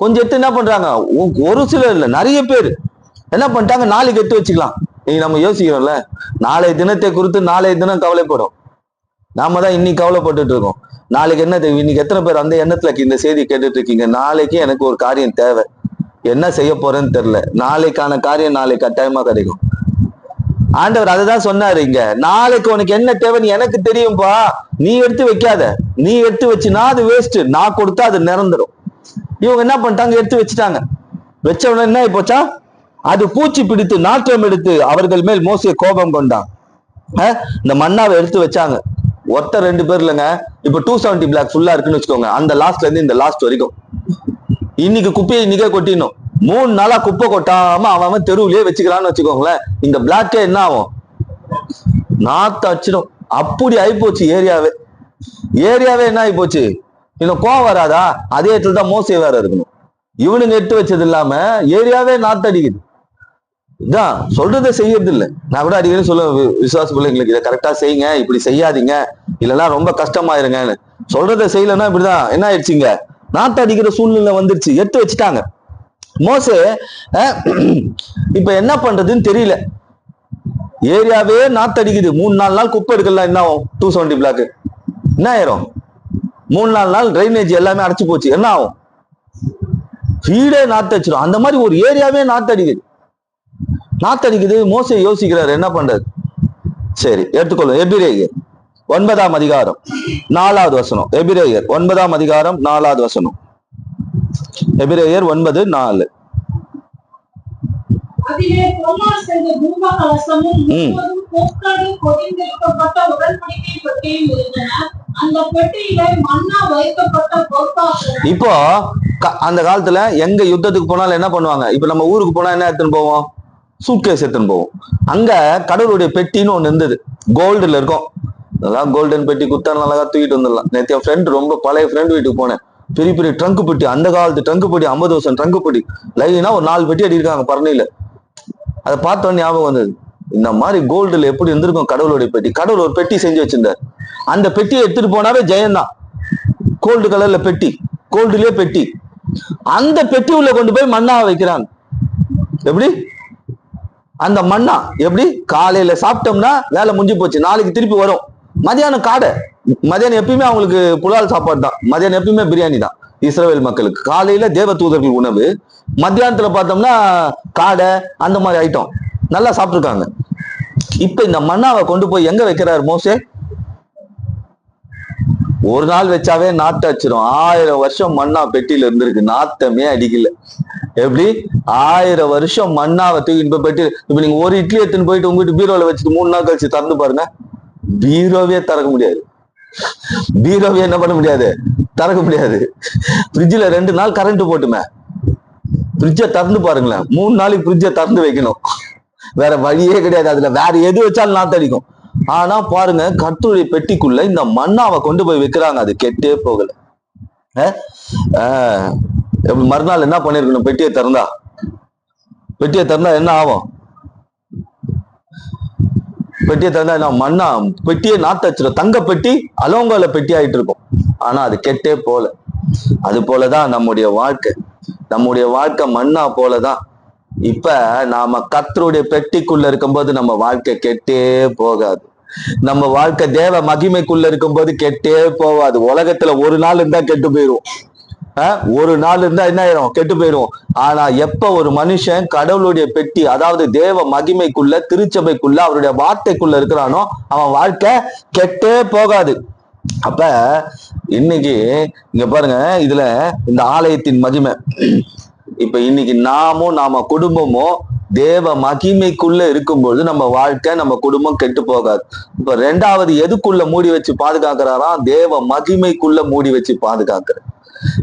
கொஞ்சம் எடுத்து என்ன பண்றாங்க, ஒரு சிலர் இல்ல நிறைய பேர் என்ன பண்ணிட்டாங்க, நாளைக்கு எடுத்து வச்சுக்கலாம். நீங்க நம்ம யோசிக்கிறோம்ல, நாளைய தினத்தை குறித்து நாளைய தினம் கவலைப்படும். நாம தான் இன்னைக்கு கவலைப்பட்டுட்டு இருக்கோம். நாளைக்கு என்ன தெரியும்? இன்னைக்கு எத்தனை பேர் அந்த எண்ணத்துல இந்த செய்தி கேட்டுட்டு இருக்கீங்க? நாளைக்கு எனக்கு ஒரு காரியம் தேவை, என்ன செய்ய போறேன்னு தெரியல. நாளைக்கான காரியம் நாளைக்கு கட்டாயமா கிடைக்கும். ஆண்டவர் அதுதான் சொன்னாரு இங்க, நாளைக்கு உனக்கு என்ன தேவைன்னு எனக்கு தெரியும்பா, நீ எடுத்து வைக்காத. நீ எடுத்து வச்சுனா அது வேஸ்ட், நான் கொடுத்தா அது நிரந்தரும். இவங்க என்ன பண்ணிட்டாங்க, எடுத்து வச்சுட்டாங்க. வச்ச உடனே என்ன போச்சா, அது பூச்சி பிடித்து நாற்றம் எடுத்து அவர்கள் மேல் மோசே கோபம் கொண்டான். இந்த மண்ணாவை எடுத்து வச்சாங்க. ஒருத்தர் 2 பேர் இல்லைங்க, இப்ப 270 பிளாக் ஃபுல்லா இருக்குன்னு வச்சுக்கோங்க. அந்த லாஸ்ட்ல இருந்து இந்த லாஸ்ட் வரைக்கும் இன்னைக்கு குப்பையை இன்னைக்கே கொட்டிடணும். 3 நாளா குப்பை கொட்டாம அவன் தெருவுலயே வச்சுக்கிறான்னு வச்சுக்கோங்களேன். இந்த பிளாக்கே என்ன ஆகும், நாத்த அடிச்சிடும். அப்படி ஆயிப்போச்சு ஏரியாவே. என்ன ஆகி போச்சு. இன்னும் கோவம் வராதா? அதே இடத்துல தான் மோசே வேற இருக்கணும். இவனுங்க எடுத்து வச்சது இல்லாம ஏரியாவே நாத்தடிக்குது. இதான் சொல்றதை செய்யறது இல்லை. நான் கூட அடிக்கடி சொல்லுவேன் விசுவாச பிள்ளைங்களுக்கு, இதை கரெக்டா செய்யுங்க, இப்படி செய்யாதீங்க, இல்லைன்னா ரொம்ப கஷ்டமாயிருங்கன்னு. சொல்றதை செய்யலன்னா இப்படிதான் என்ன ஆயிடுச்சுங்க, நாத்த அடிக்கிற சூழ்நிலை வந்துருச்சு. எடுத்து வச்சுட்டாங்க. மோசே இப்ப என்ன பண்றதுன்னு தெரியல. ஏரியாவே நாத்தடிக்குது. 3-4 நாள் குப்பை எடுக்கலாம், என்ன ஆகும்? 270 பிளாக் என்ன ஆயிரும்? 3-4 நாள் டிரைனேஜ் எல்லாமே அடைச்சு போச்சு, என்ன ஆகும்? வீடே நாத்தடிச்சிடும். அந்த மாதிரி ஒரு ஏரியாவே நாத்தடிக்குது. மோசே யோசிக்கிறாரு என்ன பண்றது. சரி எடுத்துக்கொள்ளும். எபிரேயர் 9ஆம் அதிகாரம் 4வது வசனம். எபிரேயர் 9ஆம் அதிகாரம் 4வது வசனம். எபிரேயர் 9:4. இப்போ அந்த காலத்துல எங்க யுத்தத்துக்கு போனாலும் என்ன பண்ணுவாங்க, இப்ப நம்ம ஊருக்கு போனா என்ன எடுத்துன்னு போவோம், சூட்கேஸ் எடுத்துன்னு போவோம். அங்க கடவுளுடைய பெட்டின்னு ஒண்ணு இருந்தது, கோல்டுல இருக்கும். அதெல்லாம் கோல்டன் பெட்டி குத்தான் அழகா தூக்கிட்டு வந்துடலாம். நேற்று என் ஃப்ரெண்ட், ரொம்ப பழைய ஃப்ரெண்ட் வீட்டுக்கு போனேன். பெரிய பெரிய ட்ரங்கு பெட்டி, அந்த காலத்து ட்ரங்கு பெட்டி, 50 வருஷம் ட்ரங்கு பெட்டி, லைனா ஒரு 4 பெட்டி அடிக்கிறாங்க பரணியில. அதை பார்த்தோன்னு ஞாபகம் வந்தது, இந்த மாதிரி கோல்டுல எப்படி இருந்திருக்கும் கடவுளுடைய பெட்டி. கடவுள் ஒரு பெட்டி செஞ்சு வச்சிருந்தார். அந்த பெட்டியை எடுத்துட்டு போனாவே ஜெயந்தான். கோல்டு கலர்ல பெட்டி, கோல்டுலயே பெட்டி. அந்த பெட்டி உள்ள கொண்டு போய் மண்ணாவை வைக்கிறாங்க. எப்படி அந்த மண்ணா எப்படி காலையில சாப்பிட்டோம்னா வேலை முடிஞ்சு போச்சு, நாளைக்கு திருப்பி வரும். மதியானம் காடை, மதியானம் எப்பயுமே அவங்களுக்கு புலால் சாப்பாடு தான், மதியானம் எப்பயுமே பிரியாணி தான் இஸ்ரவேல் மக்களுக்கு. காலையில தேவ தூதர்கள் உணவு, மத்தியானத்துல பார்த்தோம்னா காடை, அந்த மாதிரி ஐட்டம் நல்லா சாப்பிட்டுருக்காங்க. இப்ப இந்த மண்ணாவை கொண்டு போய் எங்க வைக்கிறாரு மோசே? ஒரு நாள் வச்சாவே நாத்து அடிச்சிடும். 1000 வருஷம் மண்ணா பெட்டியில இருந்திருக்கு, நாத்தமே அடிக்கல. எப்படி 1000 வருஷம் மண்ணாவை தூக்கிட்டு போய் பெட்டி. இப்ப நீங்க ஒரு இட்லி எடுத்துன்னு போயிட்டு உங்க வீட்டு பீரோல வச்சுட்டு 3 நாள் கழிச்சு திறந்து பாருங்க, பீரோவே திறக்க முடியாது. பீரோவே என்ன பண்ண முடியாது, திறக்க முடியாது. ஃப்ரிட்ஜில் 2 நாள் கரண்ட் போட்டுமே, ஃப்ரிட்ஜை திறந்து பாருங்களேன். 3 நாளைக்கு ஃப்ரிட்ஜை திறந்து வைக்கணும், வேற வழியே கிடையாது. அதுல வேற எது வச்சாலும் நாத்தடிக்கும். ஆனா பாருங்க, கர்த்தருடைய பெட்டிக்குள்ள இந்த மண்ணாவை கொண்டு போய் வைக்கிறாங்க, அது கெட்டே போகல. மறுநாள் என்ன பண்ணிருக்கணும், பெட்டியை திறந்தா என்ன ஆகும்? பெட்டியை தந்தா நான் மண்ணா பெட்டியை நாத்தச்சிடும். தங்க பெட்டி அலோங்கால பெட்டி ஆயிட்டு இருக்கும். ஆனா அது கெட்டே போல. அது போலதான் நம்முடைய வாழ்க்கை மண்ணா போலதான். இப்ப நாம கர்த்தருடைய பெட்டிக்குள்ள இருக்கும்போது நம்ம வாழ்க்கை கெட்டே போகாது. நம்ம வாழ்க்கை தேவ மகிமைக்குள்ள இருக்கும்போது கெட்டே போகாது. உலகத்துல ஒரு நாள் இருந்தா கெட்டு போயிரும். ஒரு நாள் இருந்தா என்ன ஆயிரும்? கெட்டு போயிரும். ஆனா எப்ப ஒரு மனுஷன் கடவுளுடைய பெட்டி, அதாவது தேவ மகிமைக்குள்ள, திருச்சபைக்குள்ள, அவருடைய வார்த்தைக்குள்ள இருக்கிறானோ அவன் வாழ்க்கை கெட்டே போகாது. அப்ப இன்னைக்கு இங்க பாருங்க, இதுல இந்த ஆலயத்தின் மகிமை. இப்ப இன்னைக்கு நாம குடும்பமோ தேவ மகிமைக்குள்ள இருக்கும்போது நம்ம வாழ்க்கை, நம்ம குடும்பம் கெட்டு போகாது. இப்ப ரெண்டாவது எதுக்குள்ள மூடி வச்சு பாதுகாக்கிறாராம்? தேவ மகிமைக்குள்ள மூடி வச்சு பாதுகாக்கிற.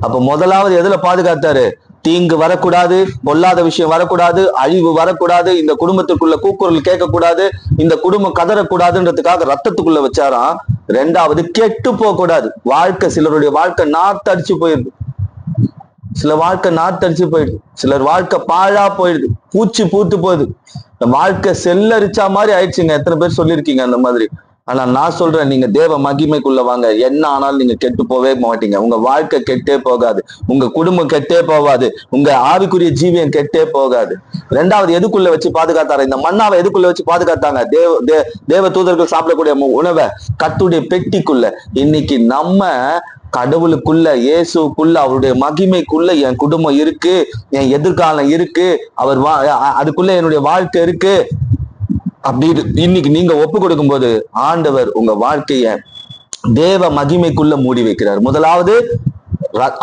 அப்ப முதலாவது எதுல பாதுகாத்தாரு? தீங்கு வரக்கூடாது, பொல்லாத விஷயம் வரக்கூடாது, அழிவு வரக்கூடாது, இந்த குடும்பத்துக்குள்ள கூக்குரல் கேட்கக்கூடாது, இந்த குடும்பம் கதறக்கூடாதுன்றதுக்காக ரத்தத்துக்குள்ள வச்சாராம். ரெண்டாவது கெட்டு போக கூடாது. சிலருடைய வாழ்க்கை நாத்தடிச்சு போயிடுது. சிலர் வாழ்க்கை பாழா போயிடுது, பூச்சி பூத்து போகுது. வாழ்க்கை செல்லரிச்சா மாதிரி ஆயிடுச்சுங்க. எத்தனை பேர் சொல்லியிருக்கீங்க அந்த மாதிரி. ஆனா நான் சொல்றேன், நீங்க தேவ மகிமைக்குள்ள வாங்க, என்ன ஆனாலும் நீங்க கெட்டு போவே மாட்டீங்க. உங்க வாழ்க்கை கெட்டே போகாது, உங்க குடும்பம் கெட்டே போகாது, உங்க ஆவிக்குரிய ஜீவியம் கெட்டே போகாது. ரெண்டாவது எதுக்குள்ள வச்சு பாதுகாத்தாரு? இந்த மண்ணாவை எதுக்குள்ள வச்சு பாதுகாத்தாங்க? தேவ தூதர்கள் சாப்பிடக்கூடிய உணவை கர்த்தருடைய பெட்டிக்குள்ள. இன்னைக்கு நம்ம கடவுளுக்குள்ள, இயேசுக்குள்ள, அவருடைய மகிமைக்குள்ள என் குடும்பம் இருக்கு, என் எதிர்காலம் இருக்கு, அதுக்குள்ள என்னுடைய வாழ்க்கை இருக்கு அப்படி இன்னைக்கு நீங்க ஒப்பு கொடுக்கும் போது ஆண்டவர் உங்க வாழ்க்கைய தேவ மகிமைக்குள்ள மூடி வைக்கிறார். முதலாவது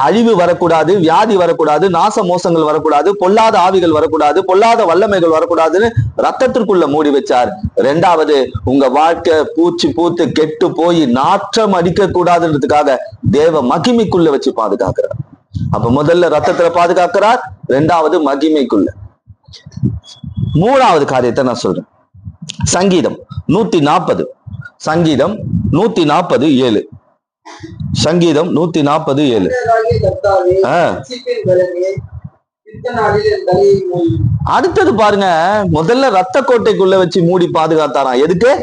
அழிவு வரக்கூடாது, வியாதி வரக்கூடாது, நாச மோசங்கள் வரக்கூடாது, பொல்லாத ஆவிகள் வரக்கூடாது, பொல்லாத வல்லமைகள் வரக்கூடாதுன்னு ரத்தத்திற்குள்ள மூடி வச்சார். ரெண்டாவது உங்க வாழ்க்கை பூச்சி பூத்து கெட்டு போய் நாற்றம் அடிக்க கூடாதுன்றதுக்காக தேவ மகிமைக்குள்ள வச்சு பாதுகாக்கிறார். அப்ப முதல்ல ரத்தத்துல பாதுகாக்கிறார், ரெண்டாவது மகிமைக்குள்ள. மூணாவது காரியத்தை நான் சொல்றேன். சங்கீதம் 140, சங்கீதம் 140:7. சங்கீதம் 140:7. அடுத்தது பாருங்க, முதல்ல ரத்த கோட்டைக்குள்ள வச்சு மூடி பாதுகாத்தாராம். எதுக்கு?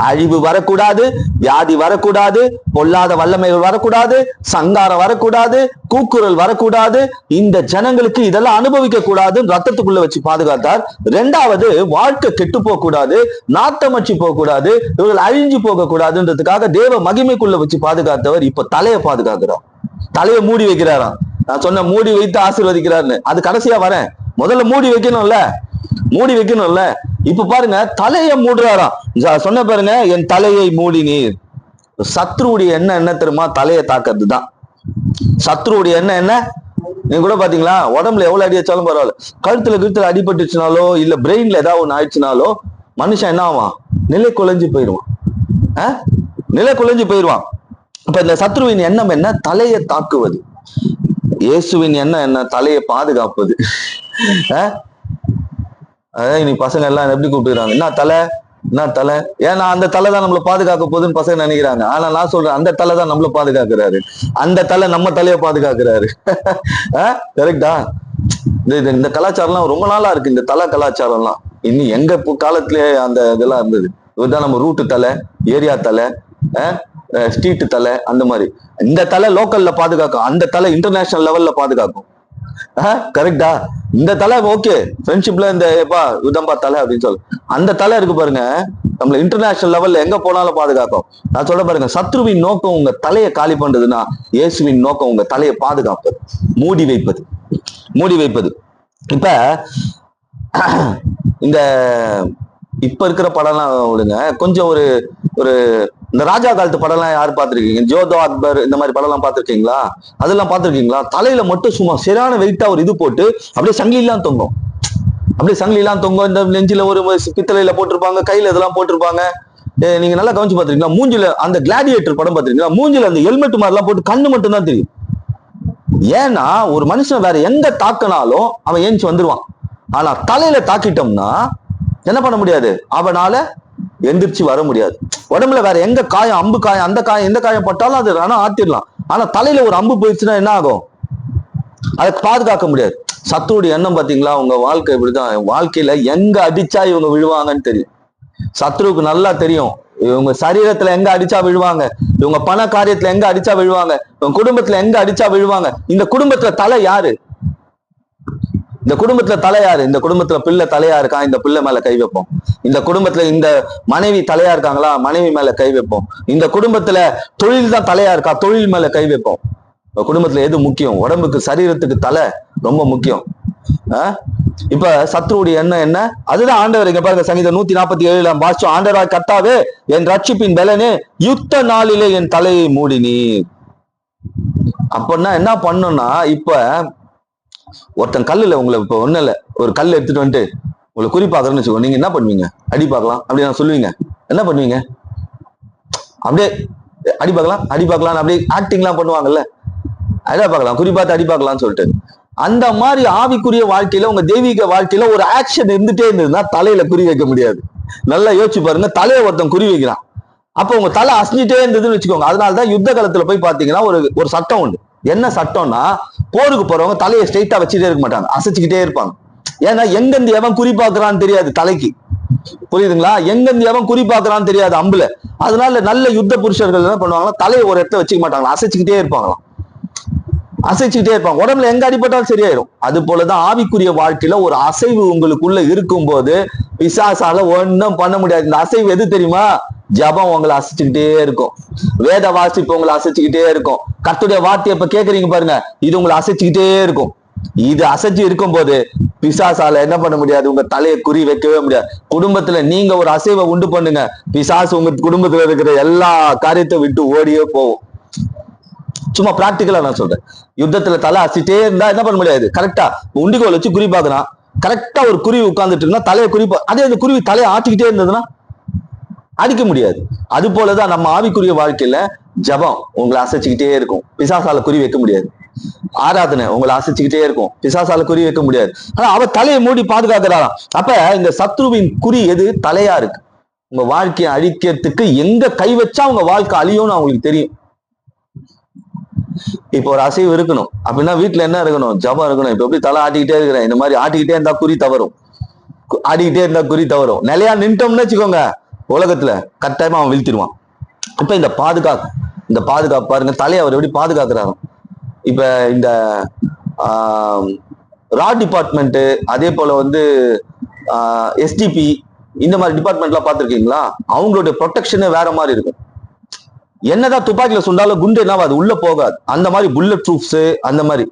அழிவு வரக்கூடாது, வியாதி வரக்கூடாது, பொல்லாத வல்லமைகள் வரக்கூடாது, சங்காரம் வரக்கூடாது, கூக்குரல் வரக்கூடாது, இந்த ஜனங்களுக்கு இதெல்லாம் அனுபவிக்க கூடாது, ரத்தத்துக்குள்ள வச்சு பாதுகாத்தார். ரெண்டாவது வாழ்க்கை கெட்டு போக கூடாது, நாத்தமச்சு போக கூடாது, இவர்கள் அழிஞ்சு போக கூடாதுன்றதுக்காக தேவ மகிமைக்குள்ள வச்சு பாதுகாத்தவர் இப்ப தலையை பாதுகாக்கிறார். தலையை மூடி வைக்கிறாராம். நான் சொன்ன மூடி வைத்து ஆசீர்வதிக்கிறார்னு, அது கடைசியா வரேன். முதல்ல மூடி வைக்கணும்ல. இப்ப பாருங்க, தலையை மூடுறாராம். சொன்ன பாருங்க, என் தலையை மூடி நீர். சத்ருவுடைய எண்ணம் என்ன தெரியுமா? தலையை தாக்குறது தான் சத்ருவுடைய எண்ணம். என்ன நீங்க கூட பாத்தீங்களா? உடம்புல எவ்வளவு அடி வச்சாலும் பரவாயில்ல, கழுத்துல அடிபட்டுச்சுனாலோ இல்ல பிரெயின்ல ஏதாவது ஒண்ணு ஆயிடுச்சுனாலோ மனுஷன் என்ன ஆவான்? நிலை குலைஞ்சு போயிடுவான். அப்ப இந்த சத்ருவின் எண்ணம் என்ன? தலையை தாக்குவது. இயேசுவின் எண்ணம் என்ன? தலையை பாதுகாப்பது. இன்னைக்கு பசங்க எல்லாம் எப்படி கூப்பிடுறாங்க? என்ன தலை? ஏன்னா அந்த தலை தான் நம்மளை பாதுகாக்க போகுதுன்னு பசங்க நினைக்கிறாங்க. ஆனா நான் சொல்றேன், அந்த தலை தான் நம்மள பாதுகாக்கிறாரு. அந்த தலை நம்ம தலையை பாதுகாக்கிறாரு. கரெக்டா? இந்த கலாச்சாரம்லாம் ரொம்ப நாளா இருக்கு. இந்த தலை கலாச்சாரம்லாம் இன்னும் எங்க காலத்திலேயே அந்த இதெல்லாம் இருந்தது. இதுதான் நம்ம ரூட்டு தலை, ஏரியா தலை, ஸ்ட்ரீட் தலை, அந்த மாதிரி. இந்த தலை லோக்கல்ல பாதுகாக்கும், அந்த தலை இன்டர்நேஷனல் லெவல்ல பாதுகாக்கும். கரெக்டா? இந்த தலை ஓகே, ஃப்ரெண்ட்ஷிப்ல இந்த இதுதான்பா தலை அப்படின்னு சொல்லு. அந்த தலை இருக்கு பாருங்க, நம்மள இன்டர்நேஷனல் லெவல்ல எங்க போனாலும் பாதுகாக்கும். நான் சொல்ல பாருங்க, சத்ருவின் நோக்கம் உங்க தலையை காலி பண்றதுன்னா இயேசுவின் நோக்கம் உங்க தலையை பாதுகாப்பது, மூடி வைப்பது. இப்ப இந்த இப்ப இருக்கிற படம்லாம் விடுங்க, கொஞ்சம் ஒரு இந்த ராஜா காலத்து படம்லாம் யாரு பார்த்திருக்கீங்க? ஜோதோ அக்பர் இந்த மாதிரி படம்லாம் பார்த்திருக்கீங்களா? அதெல்லாம் பார்த்திருக்கீங்களா? தலையில மட்டும் சும்மா சரியான வெயிட்டா ஒரு இது போட்டு அப்படியே சங்கிலிலாம் தொங்கும். இந்த நெஞ்சில ஒரு பித்தளையில போட்டிருப்பாங்க, கையில இதெல்லாம் போட்டிருப்பாங்க. நீங்க நல்லா கவனிச்சு பார்த்திருக்கீங்களா? மூஞ்சில அந்த கிளாடியேட்டர் படம் பார்த்திருக்கீங்களா? மூஞ்சில அந்த ஹெல்மெட் மாதிரிலாம் போட்டு கண்ணு மட்டும் தான் தெரியும். ஏன்னா ஒரு மனுஷன் வேற எங்க தாக்கினாலும் அவன் ஏஞ்சி வந்துருவான். ஆனா தலையில தாக்கிட்டோம்னா என்ன பண்ண முடியாது? அவனால எந்திரிச்சு வர முடியாது. உடம்புல வேற எங்க காயம், அம்பு காயம், அந்த காயம், எந்த காயம் பட்டாலும் அது ஆனா ஆத்திடலாம். ஆனா தலையில ஒரு அம்பு போயிடுச்சுன்னா என்ன ஆகும்? அதை பாதுகாக்க முடியாது. சத்துருடைய எண்ணம் பாத்தீங்களா? உங்க வாழ்க்கை இப்படிதான். வாழ்க்கையில எங்க அடிச்சா இவங்க விழுவாங்கன்னு தெரியும். சத்ருவுக்கு நல்லா தெரியும் இவங்க சரீரத்துல எங்க அடிச்சா விழுவாங்க, இவங்க பண காரியத்துல எங்க அடிச்சா விழுவாங்க, இவங்க குடும்பத்துல எங்க அடிச்சா விழுவாங்க. இந்த குடும்பத்துல தலை யாரு? இந்த குடும்பத்துல தலை யாரு? இந்த குடும்பத்துல பிள்ளை தலையா இருக்கா, இந்த பிள்ளை மேல கை வைப்போம். இந்த குடும்பத்துல இந்த மனைவி தலையா இருக்காங்களா, மனைவி மேல கை வைப்போம். இந்த குடும்பத்துல தொழில் தான் தலையா இருக்கா, தொழில் மேல கை வைப்போம். குடும்பத்துல எது முக்கியம்? உடம்புக்கு சரீரத்துக்கு தலை ரொம்ப முக்கியம். இப்ப சத்ருவுடைய எண்ணம் என்ன? அதுதான் ஆண்டவர் இங்க பாருங்க, சங்கீதம் 147 வாசிச்சோம். ஆண்டவராய் கர்த்தாவே என் ரட்சிப்பின் பலனே, யுத்த நாளிலே என் தலையை மூடினி. அப்படின்னா என்ன பண்ணணும்னா, இப்ப ஒருத்தன் கல்லுல உங்களை இப்ப ஒண்ணு இல்ல, ஒரு கல் எடுத்துட்டு வந்துட்டு உங்களை குறி பாக்குறேன்னு வச்சுக்கோ, நீங்க என்ன பண்ணுவீங்க? அடி பார்க்கலாம் அப்படி நான் சொல்லுவீங்க. என்ன பண்ணுவீங்க? அப்படியே அடி பார்க்கலாம் அடி பார்க்கலாம் அப்படியே ஆக்டிங்லாம் பண்ணுவாங்கல்ல, அடி பார்க்கலாம் குறி பார்த்து அடி பார்க்கலாம்னு சொல்லிட்டு. அந்த மாதிரி ஆவிக்குரிய வாழ்க்கையில உங்க தெய்வீக வாழ்க்கையில ஒரு ஆக்ஷன் இருந்துட்டே இருந்ததுன்னா தலையில குறி வைக்க முடியாது. நல்லா யோசிச்சு பாருங்க, தலையை ஒருத்தன் குறி வைக்கிறான், அப்ப உங்க தலை அசைஞ்சிட்டே இருந்ததுன்னு வச்சுக்கோங்க. அதனாலதான் யுத்த காலத்துல போய் பாத்தீங்கன்னா ஒரு சட்டம் உண்டு. என்ன சட்டம்னா, போருக்கு போறவங்க தலையை ஸ்ட்ரெயிட்டா வச்சுட்டே இருக்க மாட்டாங்க, அசைச்சுக்கிட்டே இருப்பாங்க. ஏன்னா எங்கிருந்து எவன் குறி பாக்குறான்னு தெரியாது தலைக்கு, புரியுதுங்களா? எங்கிருந்து எவன் குறி பாக்குறான்னு தெரியாது அம்புல. அதனால நல்ல யுத்த புருஷர்கள் என்ன பண்ணுவாங்களா, தலையை ஒரு இடத்துல வச்சுக்க மாட்டாங்களா, அசைச்சுக்கிட்டே இருப்பாங்களாம், அசைச்சுக்கிட்டே இருப்பாங்க. உடம்புல எங்க அடிபட்டாலும் சரியாயிரும். அது போலதான் ஆவிக்குரிய வாழ்க்கையில ஒரு அசைவு உங்களுக்குள்ள இருக்கும் போது பிசாசால ஒன்னும் பண்ண முடியாது. இந்த அசைவு எது தெரியுமா? ஜபம் உங்களை அசைச்சுக்கிட்டே இருக்கும், வேத வாசிப்பு உங்களை அசைச்சுக்கிட்டே இருக்கும், கர்த்தருடைய வார்த்தையை இப்ப கேக்குறீங்க பாருங்க, இது உங்களை அசைச்சுக்கிட்டே இருக்கும். இது அசைச்சு இருக்கும் போது பிசாசால என்ன பண்ண முடியாது, உங்க தலையை குறி வைக்கவே முடியாது. குடும்பத்துல நீங்க ஒரு அசைவை உண்டு பண்ணுங்க, பிசாசு உங்க குடும்பத்துல இருக்கிற எல்லா காரியத்தை விட்டு ஓடியே போகும். சும்மா பிராக்டிக்கலா நான் சொல்றேன். யுத்தத்துல தலை அசைச்சிட்டே இருந்தா என்ன பண்ண முடியாது. கரெக்டா உண்டிகோல் வச்சு குறி பாக்குறான், கரெக்டா ஒரு குருவி உட்கார்ந்துட்டு இருந்தா தலையை குறிப்பா, அதே அந்த குருவி தலையை ஆட்டிக்கிட்டே இருந்ததுன்னா அடிக்க முடியாது. அது போலதான் நம்ம ஆவிக்குரிய வாழ்க்கையில ஜபம் உங்களை அசைச்சுக்கிட்டே இருக்கும், பிசாசால குறி வைக்க முடியாது. ஆராதனை உங்களை அசைச்சுக்கிட்டே இருக்கும், பிசாசால குறி வைக்க முடியாது. ஆனா அவ தலையை மூடி பாதுகாக்கிறாராம். அப்ப இந்த சத்ருவின் குறி எது? தலையா இருக்கு. உங்க வாழ்க்கையை அழிக்கிறதுக்கு எங்க கை வச்சா உங்க வாழ்க்கை அழியும்னு அவங்களுக்கு தெரியும். இப்போ ஒரு அசைவு இருக்கணும் அப்படின்னா வீட்டுல என்ன இருக்கணும்? ஜபம் இருக்கணும். இப்ப எப்படி தலை ஆட்டிக்கிட்டே இருக்கிறேன், இந்த மாதிரி ஆட்டிக்கிட்டே இருந்தா குறி தவறும், ஆடிக்கிட்டே இருந்தா குறி தவறும். நிலையா நின்ட்டோம்னு வச்சுக்கோங்க, உலகத்துல கட்டாயமா அவன் வீழ்த்திடுவான். இப்ப இந்த பாதுகாப்பு பாருங்க, தலையை அவர் எப்படி பாதுகாக்கிறாரு. இப்ப இந்த ரா டிபார்ட்மெண்ட், அதே போல எஸ்டிபி, இந்த மாதிரி டிபார்ட்மெண்ட்லாம் பார்த்திருக்கீங்களா? அவங்களுடைய ப்ரொடெக்ஷனே வேற மாதிரி இருக்கும். என்னதான் துப்பாக்கியில சொன்னாலும் குண்டு என்ன அது உள்ள போகாது. அந்த மாதிரி புல்லட் ப்ரூஃப்ஸ், அந்த மாதிரி.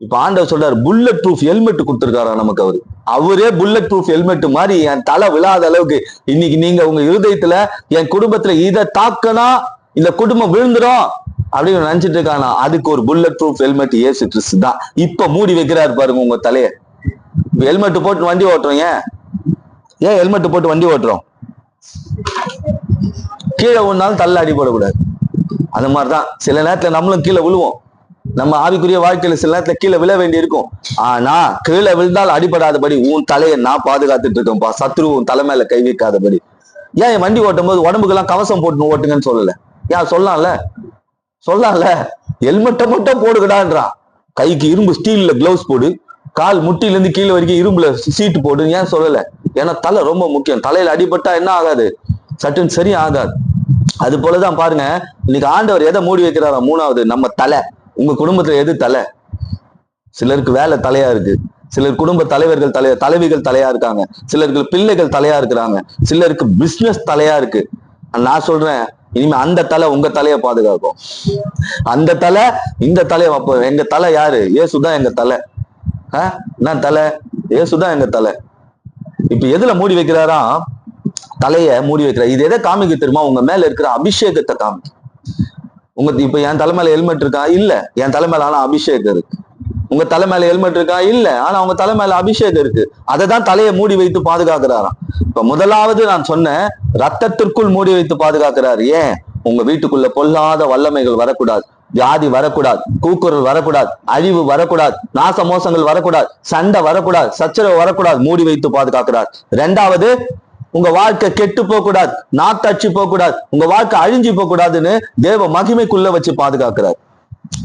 இப்ப ஆண்டவர் சொல்றாரு, புல்லட் ப்ரூஃப் ஹெல்மெட் கொடுத்துருக்காரா நமக்கு அவரே புல்லட் ப்ரூஃப் ஹெல்மெட் மாதிரி என் தலை விழாத அளவுக்கு. இன்னைக்கு நீங்க உங்க இருதயத்துல என் குடும்பத்துல இதை தாக்கனா இந்த குடும்பம் விழுந்துரும் அப்படின்னு நினைச்சிட்டு இருக்கானா, அதுக்கு ஒரு புல்லட் ப்ரூஃப் ஹெல்மெட் இயேசு கிறிஸ்து தான் இப்ப மூடி வைக்கிறாரு பாருங்க உங்க தலைய. ஹெல்மெட் போட்டு வண்டி ஓட்டுறோம், ஏன் ஹெல்மெட் போட்டு வண்டி ஓட்டுறோம்? கீழே ஒன்னாலும் தள்ள அடிபடக்கூடாது. அந்த மாதிரிதான் சில நேரத்துல நம்மளும் கீழே விழுவோம். நம்ம ஆவிக்குரிய வாழ்க்கையில சில நேரத்துல கீழே விழ வேண்டி இருக்கும். ஆனா கீழே விழுந்தால் அடிபடாதபடி உன் தலையை நான் பாதுகாத்துட்டு இருக்கேன்ப்பா, சத்ரு உன் தலை மேல கை வைக்காதபடி. ஏன் என் வண்டி ஓட்டும் போது உடம்புக்கெல்லாம் கவசம் போட்டு ஓட்டுங்கன்னு சொல்லல? ஏன் சொல்லலாம்ல ஹெல்மெட்டை மட்டும் போடுகடான்றான். கைக்கு இரும்பு ஸ்டீல்ல கிளவுஸ் போடு, கால் முட்டில இருந்து கீழே வரைக்கும் இரும்புல சீட்டு போடு, ஏன் சொல்லல? ஏன்னா தலை ரொம்ப முக்கியம். தலையில அடிபட்டா என்ன ஆகாது, சட்டுன்னு சரி ஆகாது. அது போலதான் பாருங்க, இன்னைக்கு ஆண்டவர் எதை மூடி வைக்கிறாரா? மூணாவது நம்ம தலை. உங்க குடும்பத்துல எது தலை? சிலருக்கு வேலை தலையா இருக்கு, சிலர் குடும்ப தலைவர்கள் தலைவிகள் தலையா இருக்காங்க, சிலருக்கு பிள்ளைகள் தலையா இருக்கிறாங்க, சிலருக்கு பிசினஸ் தலையா இருக்கு. நான் சொல்றேன், இனிமே அந்த தலை உங்க தலையை பாதுகாக்கும். அந்த தலை இந்த தலையை வைப்போம். எங்க தலை யாரு? இயேசுதான் எங்க தலை. என்ன தலை? இயேசுதான் எங்க தலை. இப்ப எதுல மூடி வைக்கிறாரா? தலைய மூடி வைக்கிறார். இது எதை காமிக்க தெரியுமா? உங்க மேல இருக்கிற அபிஷேகத்தை காமிக்க. இப்ப என் தலைமையில ஹெல்மெட் இருக்கா? இல்ல. என் தலைமையில ஆனா அபிஷேகம் இருக்கு. உங்க தலைமையில ஹெல்மெட் இருக்கா? இல்ல. ஆனா உங்க தலைமையில அபிஷேகம் இருக்கு. அதை தான் தலையை மூடி வைத்து பாதுகாக்கிறாராம். இப்ப முதலாவது நான் சொன்னேன், ரத்தத்திற்குள் மூடி வைத்து பாதுகாக்கிறார். ஏன்? உங்க வீட்டுக்குள்ள பொல்லாத வல்லமைகள் வரக்கூடாது, வியாதி வரக்கூடாது, கூக்குரல் வரக்கூடாது, அழிவு வரக்கூடாது, நாச மோசங்கள் வரக்கூடாது, சண்டை வரக்கூடாது, சச்சரவு வரக்கூடாது, மூடி வைத்து பாதுகாக்கிறார். ரெண்டாவது, உங்க வாழ்க்கை கெட்டு போக கூடாது, நாத்தாட்சி போக கூடாது, உங்க வாழ்க்கை அழிஞ்சு போக கூடாதுன்னு தேவ மகிமைக்குள்ள வச்சு பாதுகாக்கிறார்,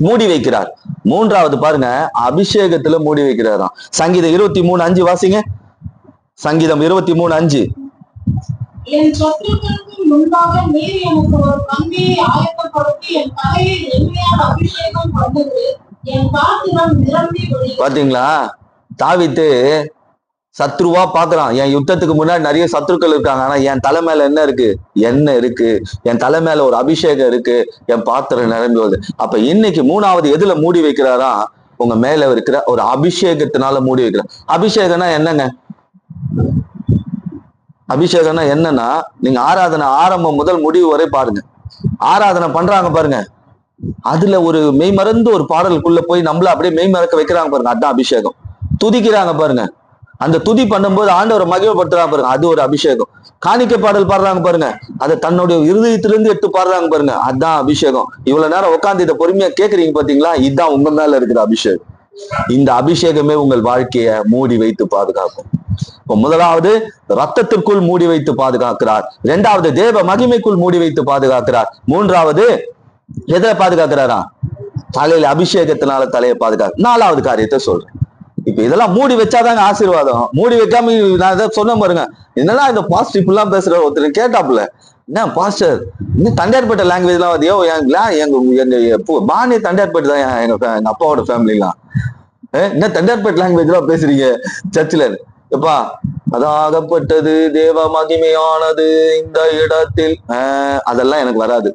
மூடி வைக்கிறார். மூன்றாவது பாருங்க, அபிஷேகத்துல மூடி வைக்கிறாராம். சங்கீதம் 23:5 வாசிங்க. சங்கீதம் 23:5. என் சத்துருக்களுக்கு முன்பாக நீர் எனக்கு ஒரு பந்தியை ஆயத்தப்படுத்தி என் தலையில் எண்ணெயால் அபிஷேகம் பண்ணது என் பாத்திரம் நிரம்பி வழியும். பாத்தீங்களா, தாவீது சத்ருவா பாக்குறான். என் யுத்தத்துக்கு முன்னாடி நிறைய சத்ருக்கள் இருக்காங்க, ஆனா என் தலை மேல என்ன இருக்கு? எண்ணெய் இருக்கு. என் தலை மேல ஒரு அபிஷேகம் இருக்கு. என் பாத்திரம் நிரம்பி வருது. அப்ப இன்னைக்கு மூணாவது எதுல மூடி வைக்கிறாரா? உங்க மேல இருக்கிற ஒரு அபிஷேகத்தினால மூடி வைக்கிறார். அபிஷேகம்னா என்னங்க? அபிஷேகம்னா என்னன்னா, நீங்க ஆராதனை ஆரம்பம் முதல் முடிவு வரை பாருங்க. ஆராதனை பண்றாங்க பாருங்க, அதுல ஒரு மெய்மறந்து ஒரு பாடலுக்குள்ள போய் நம்மள அப்படியே மெய்மறக்க வைக்கிறாங்க பாருங்க, அதுதான் அபிஷேகம். துதிக்கிறாங்க பாருங்க, அந்த துதி பண்ணும்போது ஆண்டவரை மகிமைப்படுத்துறாங்க பாருங்க, அது ஒரு அபிஷேகம். காணிக்கை பாடல் பாடுறாங்க பாருங்க, அதை தன்னுடைய இருதயத்திலிருந்து எடுத்து பாடுறாங்க பாருங்க, அதுதான் அபிஷேகம். இவ்வளவு நேரம் உட்காந்து இதை பொறுமையா கேக்குறீங்க பாத்தீங்களா, இதுதான் உங்க மேல இருக்கிற அபிஷேகம். இந்த அபிஷேகமே உங்கள் வாழ்க்கையை மூடி வைத்து பாதுகாக்கும். இப்ப முதலாவது ரத்தத்திற்குள் மூடி வைத்து பாதுகாக்கிறார். இரண்டாவது தேவ மகிமைக்குள் மூடி வைத்து பாதுகாக்கிறார். மூன்றாவது எதை பாதுகாக்கிறாரா? தலையில அபிஷேகத்தினால தலையை பாதுகாக்க. நாலாவது காரியத்தை சொல்றேன். இப்ப இதெல்லாம் மூடி வச்சாதாங்க ஆசீர்வாதம். மூடி வைக்காம நான் இதை சொன்ன பாருங்க, என்னன்னா இந்த பாஸ்டர் இப்பெல்லாம் பேசுற ஒருத்தர் கேட்டாப்புல, என்ன பாஸ்டர் இன்னும் தண்டையார்பேட்டை லாங்குவேஜ் எல்லாம் வதியோ? எங்க பாணி தண்டையார்பேட்டை தான், எங்க அப்பாவோட ஃபேமிலிலாம் என்ன தண்டையார்பேட்டை லாங்குவேஜ் எல்லாம் பேசுறீங்க சர்ச்சில்? எப்பா அதாகப்பட்டது தேவ மகிமையானது இந்த இடத்தில், அதெல்லாம் எனக்கு வராது.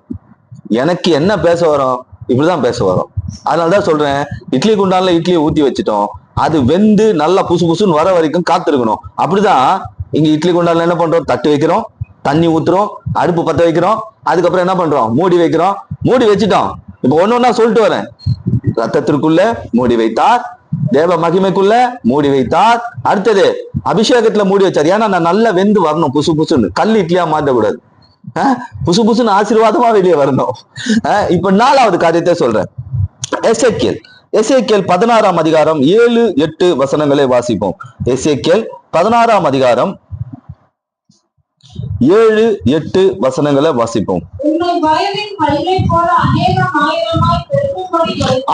எனக்கு என்ன பேச வரும்? இப்படிதான் பேச வரும். அதனாலதான் சொல்றேன், இட்லி குண்டான்ல இட்லியை ஊத்தி வச்சுட்டோம், அது வெந்து நல்லா புசு புசுன்னு வர வரைக்கும் காத்திருக்கணும். அப்படிதான் இங்க இட்லி குண்டான்ல என்ன பண்றோம்? தட்டு வைக்கிறோம், தண்ணி ஊத்துறோம், அடுப்பு பத்த வைக்கிறோம், அதுக்கப்புறம் என்ன பண்றோம்? மூடி வைக்கிறோம். மூடி வச்சுட்டோம். இப்ப ஒன்னொன்னா சொல்லிட்டு வரேன். ரத்தத்திற்குள்ள மூடி வைத்தார், தேவ மகிமைக்குள்ள மூடி வைத்தார், அடுத்தது அபிஷேகத்துல மூடி வச்சார். ஏன்னா நான் நல்லா வெந்து வரணும், புசு புசுன்னு. கல் இட்லியா மாற்றக்கூடாது, புசு புசுன்னு ஆசீர்வாதமா வெளியே வரணும். இப்ப நாலாவது காரியத்தை சொல்றேன். எசேக்கியேல் 16ஆம் அதிகாரம் 7-8 வசனங்களை வாசிப்போம். எசேக்கியேல் 16ஆம் அதிகாரம் 7-8 வசனங்களை வாசிப்போம்.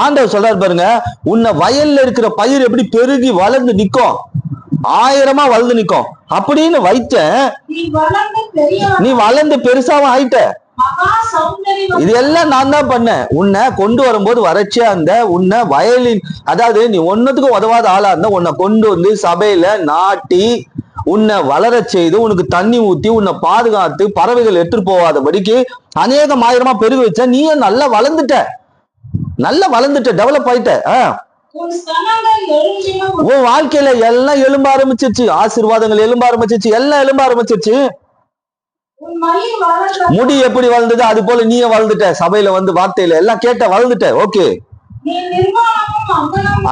ஆண்டவர் சொல்றாரு பாருங்க, உன்னை வயல்ல இருக்கிற பயிர் எப்படி பெருகி வளர்ந்து நிக்கும், 1000 வளர்ந்து நிக்கும் அப்படின்னு வைத்தேன். நீ வளர்ந்து பெருசாவும் ஆயிட்ட. இது எல்லாம் நான் தான் பண்ணேன். உன்னை கொண்டு வரும்போது வறட்சியா இருந்த உன்னை வயலின், அதாவது நீ ஒன்னத்துக்கும் உதவாத ஆளா இருந்த உன்னை கொண்டு வந்து சபையில நாட்டி உன்னை வளர செய்து உனக்கு தண்ணி ஊத்தி உன்னை பாதுகாத்து பறவைகள் எடுத்துட்டு போகாதபடிக்கு அநேகம் 1000 பெருக வச்ச. நீயே நல்லா வளர்ந்துட்ட, டெவலப் ஆயிட்ட. உன் வாழ்க்கையில எல்லாம் எழும்ப ஆரம்பிச்சிருச்சு, ஆசீர்வாதங்கள் எழும்ப ஆரம்பிச்சிருச்சு, எல்லாம் எழும்ப ஆரம்பிச்சிருச்சு. முடி எப்படி வளர்ந்தது அது போல நீயே வளர்ந்துட்ட. சபையில வந்து வார்த்தையில எல்லாம் கேட்ட வளர்ந்துட்ட. ஓகே,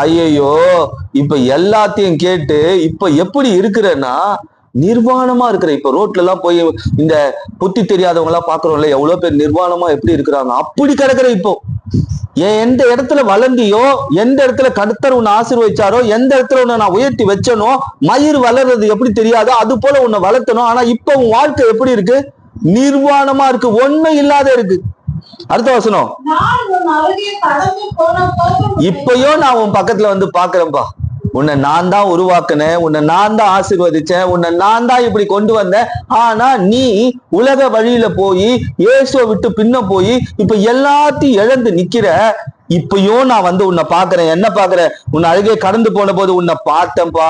ஐயோ இப்ப எல்லாத்தையும் கேட்டு இப்ப எப்படி இருக்கிறன்னா நிர்வாணமா இருக்கிற. இப்ப ரோட்ல எல்லாம் போய் இந்த புத்தி தெரியாதவங்க எல்லாம் பாக்குறோம்ல, எவ்வளவு பேர் நிர்வாணமா எப்படி இருக்கிறாங்க, அப்படி கிடக்குற. இப்போ எந்த இடத்துல வளர்ந்தியோ, எந்த இடத்துல கர்த்தர் உன்னை ஆசீர்வதிச்சாரோ, எந்த இடத்துல உன்னை நான் உயர்த்தி வச்சனோ, மயிர் வளர்றது எப்படி தெரியாதோ அது போல உன்னை வளர்த்தணும். ஆனா இப்ப உன் வாழ்க்கை எப்படி இருக்கு? நிர்வாணமா இருக்கு, ஒண்ணும் இல்லாத இருக்கு. அடுத்த வசனம், இப்பயும் நான் உன் பக்கத்துல வந்து பாக்குறேன்பா, உன்னை நான் தான் உருவாக்குனேன், உன்னை நான் தான் ஆசீர்வதிச்சேன், உன்னை நான் தான் இப்படி கொண்டு வந்தேன். ஆனா நீ உலக வழியில போய் இயேசுவை விட்டு பின்ன போய் இப்ப எல்லாத்தையும் இழந்து நிக்கிற. இப்பயும் நான் வந்து உன்னை பாக்குறேன். என்ன பாக்குறேன்? உன்னை அழுகே கடந்து போன போது உன்னை பார்த்தேன்பா.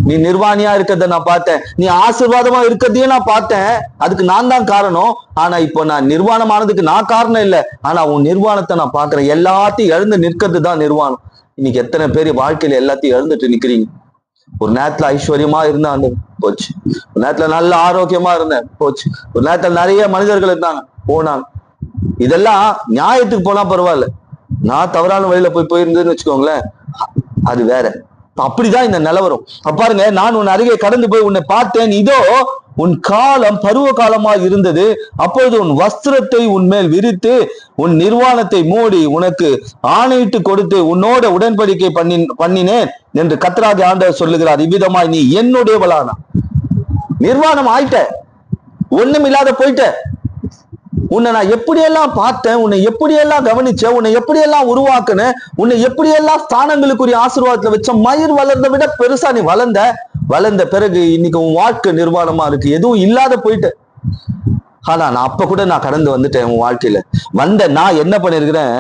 நீ நிர்வாணியா இருக்கிறத நான் பார்த்தேன், நீ ஆசீர்வாதமா இருக்கிறதையும் நான் பார்த்தேன். அதுக்கு நான் தான் காரணம். ஆனா இப்போ நான் நிர்வாணமானதுக்கு நான் காரணம் இல்லை. ஆனா உன் நிர்வாணத்தை நான் பாக்குறேன். எல்லாத்தையும் இழந்து நிற்கிறது தான் நிர்வாணம். இன்னைக்கு எத்தனை பேர் வாழ்க்கையில எல்லாத்தையும் இழந்துட்டு நிக்கிறீங்க? ஒரு நேரத்துல ஐஸ்வர்யமா இருந்தா அந்த போச்சு, ஒரு நேரத்துல நல்ல ஆரோக்கியமா இருந்தேன் போச்சு, ஒரு நேரத்துல நிறைய மனிதர்கள் இருந்தாங்க போனாங்க. இதெல்லாம் நியாயத்துக்கு போனா பரவாயில்ல, நான் தவறான வழியில போயிருந்தேன்னு வச்சுக்கோங்களேன், அது வேற. அப்படிதான் இந்த நிலவரம். பாருங்க, நான் உன் அருகே கடந்து போய் உன்னை பார்த்தேன், இதோ உன் காலம் பருவ காலமா இருந்தது. அப்பொழுது உன் வஸ்திரத்தை உன்மேல் விரித்து உன் நிர்வாணத்தை மூடி உனக்கு ஆணையிட்டு கொடுத்து உன்னோட உடன்படிக்கை பண்ணினேன் என்று கர்த்தராகிய ஆண்டவர் சொல்லுகிறார். இவ்விதமாய் நீ என்னுடையவளான. நிர்வாணம் ஆயிட்ட, ஒண்ணும் இல்லாத போயிட்ட. உன்னை நான் எப்படியெல்லாம் பார்த்தேன், உன்னை எப்படியெல்லாம் கவனிச்சேன், உன்னை எப்படியெல்லாம் உருவாக்குனேன், உன்னை எப்படியெல்லாம் ஸ்தானங்களுக்குரிய ஆசீர்வாதத்துல வச்ச. மயிர் வளர்ந்த விட பெருசா நீ வளர்ந்த பிறகு இன்னைக்கு உன் வாழ்க்கை நிர்வாணமா இருக்கு, எதுவும் இல்லாத போயிட்டு. ஆனா நான் அப்ப கூட நான் கடந்து வந்துட்டேன். உன் வாழ்க்கையில நான் என்ன பண்ணிருக்கிறேன்,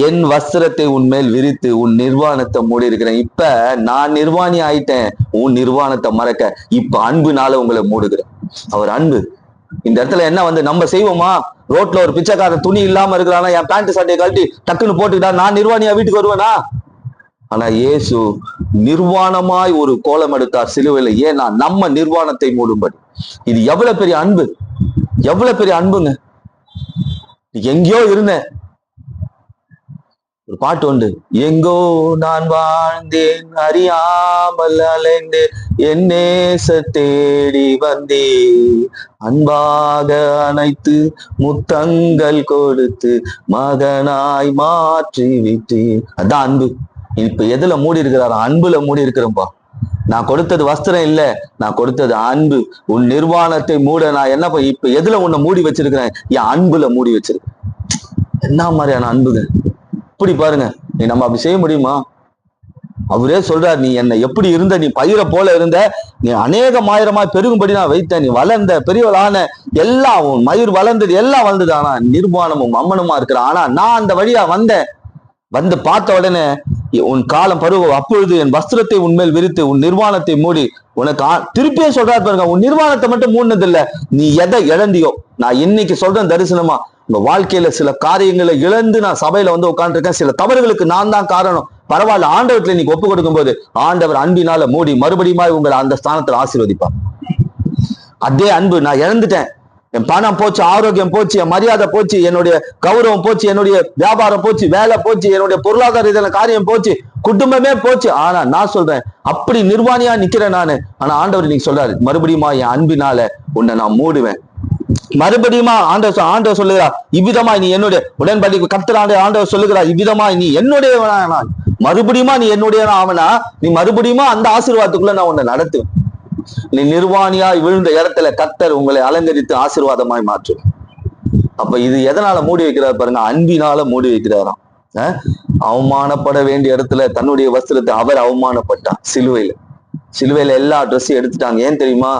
என் வஸ்திரத்தை உன்மேல் விரித்து உன் நிர்வாணத்தை மூடி இருக்கிறேன். இப்ப நான் நிர்வாணி ஆயிட்டேன், உன் நிர்வாணத்தை மறக்க இப்ப அன்புனால உங்களை மூடுகிறேன். அவர் அன்பு. இந்த இடத்துல என்ன நம்ம செய்வோமா? ரோட்ல ஒரு பிச்சைக்காரன் துணி இல்லாம இருக்கிறானா, என் பேண்ட் சட்டையை கழட்டி டக்குன்னு போட்டுக்கிட்டா நான் நிர்வாணியா வீட்டுக்கு வருவேனா? ஆனா இயேசு நிர்வாணமாய் ஒரு கோலம் எடுத்தார் சிலுவையில. ஏன்னா நம்ம நிர்வாணத்தை மூடும்படி. இது எவ்வளவு பெரிய அன்பு, எவ்வளவு பெரிய அன்புங்க. எங்கேயோ இருந்தேன், ஒரு பாட்டு உண்டு, எங்கோ நான் வாழ்ந்தேன் அறியாமல் அலைந்தேன் என் நேச தேடி வந்தே அன்பாக அணைத்து முத்தங்கள் கொடுத்து மகனாய் மாற்றி விட்டேன். அதான் அன்பு. இப்ப எதுல மூடி இருக்கிறாரா? அன்புல மூடி இருக்கிறேன்ப்பா. நான் கொடுத்தது வஸ்திரம் இல்ல, நான் கொடுத்தது அன்பு. உன் நிர்வாணத்தை மூட நான் என்ன இப்ப எதுல உன்னை மூடி வச்சிருக்கிறேன்? என் அன்புல மூடி வச்சிருக்கேன். என்ன மாதிரியான அன்புங்க. இப்படி பாருங்க, நம்ம அப்படி செய்ய முடியுமா? அவரே சொல்றார், நீ என்னை எப்படி இருந்த, நீ பயிரை போல இருந்த, நீ அநேகம் ஆயிரமாய் பெருகும்படி நான் வைத்தேன், நீ வளர்ந்த பெரியவளான, எல்லாம் உன் மயிர் வளர்ந்தது, எல்லாம் வளர்ந்தது. ஆனா நிர்வாணமும் அம்மனுமா இருக்கிற. ஆனா நான் அந்த வழியா வந்து பார்த்த உடனே உன் காலம் பருவம், அப்பொழுது என் வஸ்திரத்தை உன்மேல் விரித்து உன் நிர்வாணத்தை மூடி உனக்கு திருப்பியே சொல்றாரு பாருங்க, உன் நிர்வாணத்தை மட்டும் மூடினது இல்ல, நீ எதை இழந்தியோ. நான் இன்னைக்கு சொல்றேன் தரிசனமா, உங்க வாழ்க்கையில சில காரியங்களை இழந்து நான் சபையில வந்து உட்காந்துருக்கேன். சில தவறுகளுக்கு நான் தான் காரணம். பரவாயில்ல, ஆண்டவர்களை நீங்க ஒப்பு கொடுக்கும் போது ஆண்டவர் அன்பினால மூடி மறுபடியும் உங்களை அந்த ஸ்தானத்தில் ஆசீர்வதிப்பார். அதே அன்பு நான் இழந்துட்டேன், என் பணம் போச்சு, ஆரோக்கியம் போச்சு, என் மரியாதை போச்சு, என்னுடைய கௌரவம் போச்சு, என்னுடைய வியாபாரம் போச்சு, வேலை போச்சு, என்னுடைய பொருளாதார இதில் காரியம் போச்சு, குடும்பமே போச்சு. ஆனா நான் சொல்றேன், அப்படி நிர்வாணியா நிக்கிறேன் நானு. ஆனா ஆண்டவர் நீங்க சொல்றாரு, மறுபடியும் என் அன்பினால உன்னை நான் மூடுவேன். மறுபடியும் ஆண்டவர் சொல்லுகிறார், இவ்விதமா நீ என்னுடைய உடன்படிக்கை கர்த்தர் ஆண்டவர் சொல்லுகிறார், இவ்விதமா நீ என்னுடையவனா, மறுபடியும் நீ என்னுடைய ஆவனா, நீ மறுபடியும் அந்த ஆசீர்வாதத்துக்குள்ள நான் உன்னை நடத்துவேன். நீ நிர்வாணியாய் விழுந்த இடத்துல கர்த்தர் உங்களை அலங்கரித்து ஆசீர்வாதமாய் மாற்றும். அப்ப இது எதனால மூடி வைக்கிறார் பாருங்க, அன்பினால மூடி வைக்கிறாராம். அவமானப்பட வேண்டிய இடத்துல தன்னுடைய வஸ்திரத்தை அவர் அவமானப்பட்டார். சிலுவையில எல்லா ட்ரெஸ்ஸையும் எடுத்துட்டாங்க. ஏன் தெரியுமா?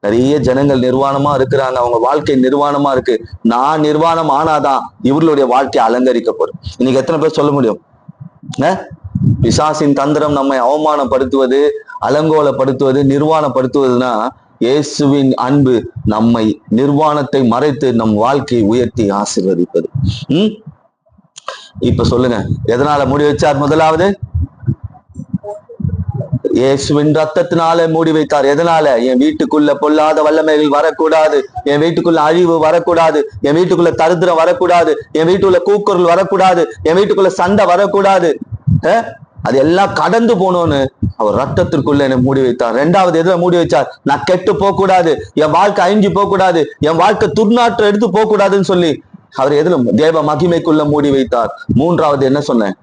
நிறைய ஜனங்கள் நிர்வாணமா இருக்கிறாங்க, அவங்க வாழ்க்கை நிர்வாணமா இருக்கு. நான் நிர்வாணம் ஆனாதான் இவர்களுடைய வாழ்க்கை அலங்கரிக்கப்படும். இன்னைக்கு எத்தனை பேர் சொல்ல முடியும்? பிசாசின் தந்திரம் நம்மை அவமானப்படுத்துவது, அலங்கோலப்படுத்துவது, நிர்வாணப்படுத்துவதுன்னா, இயேசுவின் அன்பு நம்மை நிர்வாணத்தை மறைத்து நம் வாழ்க்கையை உயர்த்தி ஆசீர்வதிப்பது. இப்ப சொல்லுங்க, எதனால மூடி வச்சார்? முதலாவது இயேசுவின் ரத்தத்தினால மூடி வைத்தார். எதனால? என் வீட்டுக்குள்ள பொல்லாத வல்லமைகள் வரக்கூடாது, என் வீட்டுக்குள்ள அழிவு வரக்கூடாது, என் வீட்டுக்குள்ள தரித்திரம் வரக்கூடாது, என் வீட்டுக்குள்ள கூக்குரல் வரக்கூடாது, என் வீட்டுக்குள்ள சண்டை வரக்கூடாது. அது எல்லாம் கடந்து போனோன்னு அவர் ரத்தத்திற்குள்ள என்னை மூடி வைத்தார். ரெண்டாவது எதுல மூடி வச்சார்? நான் கெட்டு போக கூடாது, என் வாழ்க்கை அழிஞ்சு போக கூடாது, என் வாழ்க்கை துர்நாற்றம் எடுத்து போக கூடாதுன்னு சொல்லி அவர் எதுல? தேவ மகிமைக்குள்ள மூடி வைத்தார். மூன்றாவது என்ன சொன்னேன்?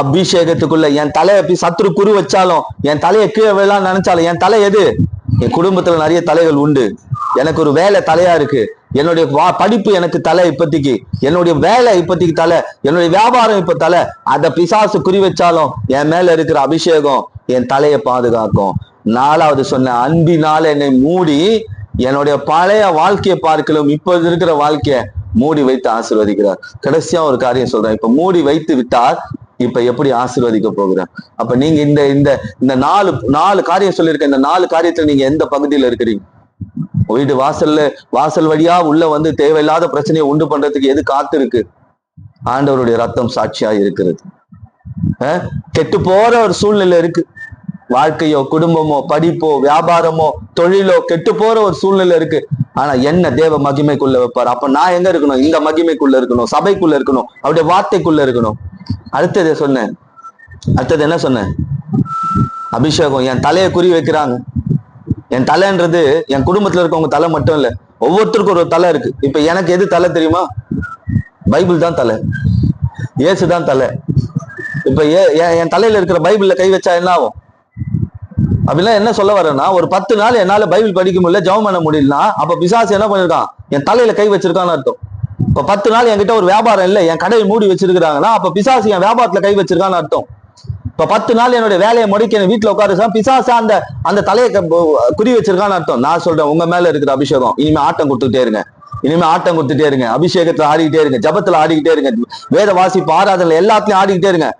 அபிஷேகத்துக்குள்ள. என் தலையை சத்துரு குரு வச்சாலும், என் தலையை கீழே விழலாம் நினைச்சாலும், என் தலை எது? என் குடும்பத்துல நிறைய தலைகள் உண்டு. எனக்கு ஒரு வேலை தலையா இருக்கு, என்னுடைய படிப்பு எனக்கு தலை இப்பத்திக்கு, என்னுடைய வேலை இப்பத்திக்கு தலை, என்னுடைய வியாபாரம் இப்ப தலை. அதை பிசாசு குறி வச்சாலும் என் மேல இருக்கிற அபிஷேகம் என் தலையை பாதுகாக்கும். நாலாவது சொன்ன, அன்பினால என்னை மூடி என்னுடைய பழைய வாழ்க்கையை பார்க்கலும் இப்போது இருக்கிற வாழ்க்கைய மூடி வைத்து ஆசீர்வதிக்கிறார். கடைசியா ஒரு காரியம் சொல்றேன், இப்ப மூடி வைத்து விட்டார், இப்ப எப்படி ஆசீர்வதிக்க போகிறேன்? அப்ப நீங்க இந்த இந்த இந்த நாலு காரியம் சொல்லியிருக்க, இந்த 4 காரியத்துல நீங்க எந்த பகுதியில இருக்கிறீங்க? வீட்டு வாசல் வழியா உள்ள வந்து தேவையில்லாத பிரச்சனையை உண்டு பண்றதுக்கு எது காத்து இருக்கு? ஆண்டவருடைய ரத்தம் சாட்சியா இருக்கிறது. கெட்டு போற ஒரு சூழ்நிலை இருக்கு. வாழ்க்கையோ, குடும்பமோ, படிப்போ, வியாபாரமோ, தொழிலோ கெட்டு போற ஒரு சூழ்நிலை இருக்கு. ஆனா என்ன தேவ மகிமைக்குள்ள வைப்பார். அப்ப நான் எங்க இருக்கணும்? இந்த மகிமைக்குள்ள இருக்கணும், சபைக்குள்ள இருக்கணும், அவருடைய வார்த்தைக்குள்ள இருக்கணும். அடுத்தது என்ன சொன்னேன்? அபிஷேகம். என் தலையை குறி வைக்கிறாங்க. என் தலைன்றது என் குடும்பத்துல இருக்கவங்க தலை மட்டும் இல்ல, ஒவ்வொருத்தருக்கும் ஒரு தலை இருக்கு. இப்ப எனக்கு எது தலை தெரியுமா? பைபிள் தான் தலை, இயேசு தான் தலை. இப்ப என் தலையில இருக்கிற பைபிள்ல கை வச்சா என்ன ஆகும்? அப்படின்னா என்ன சொல்ல வரேன்னா, ஒரு 10 நாள் என்னால பைபிள் படிக்க முடியல, ஜெபம் பண்ண முடியலன்னா, அப்ப பிசாசு என்ன பண்ணிருக்கான்? என் தலையில கை வச்சிருக்கான்னு அர்த்தம். இப்ப 10 நாள் என்கிட்ட ஒரு வியாபாரம் இல்லை, என் கடையை மூடி வச்சிருக்கிறாங்கன்னா, அப்ப பிசாசு என் வியாபாரத்துல கை வச்சிருக்கான்னு அர்த்தம். இப்ப 10 நாள் என்னுடைய வேலையை முடிக்க வீட்டுல உட்காரு பிசாசா அந்த அந்த தலையை குறி வச்சிருக்கான்னு அர்த்தம். நான் சொல்றேன், உங்க மேல இருக்கிற அபிஷேகம் இனிமே ஆட்டம் கொடுத்துட்டே இருங்க. இனிமே ஆட்டம் கொடுத்துட்டே இருங்க. அபிஷேகத்துல ஆடிக்கிட்டே இருங்க, ஜபத்துல ஆடிக்கிட்டே இருங்க, வேத வாசிப்பு ஆராதனை எல்லாத்துலயும் ஆடிக்கிட்டே இருங்க.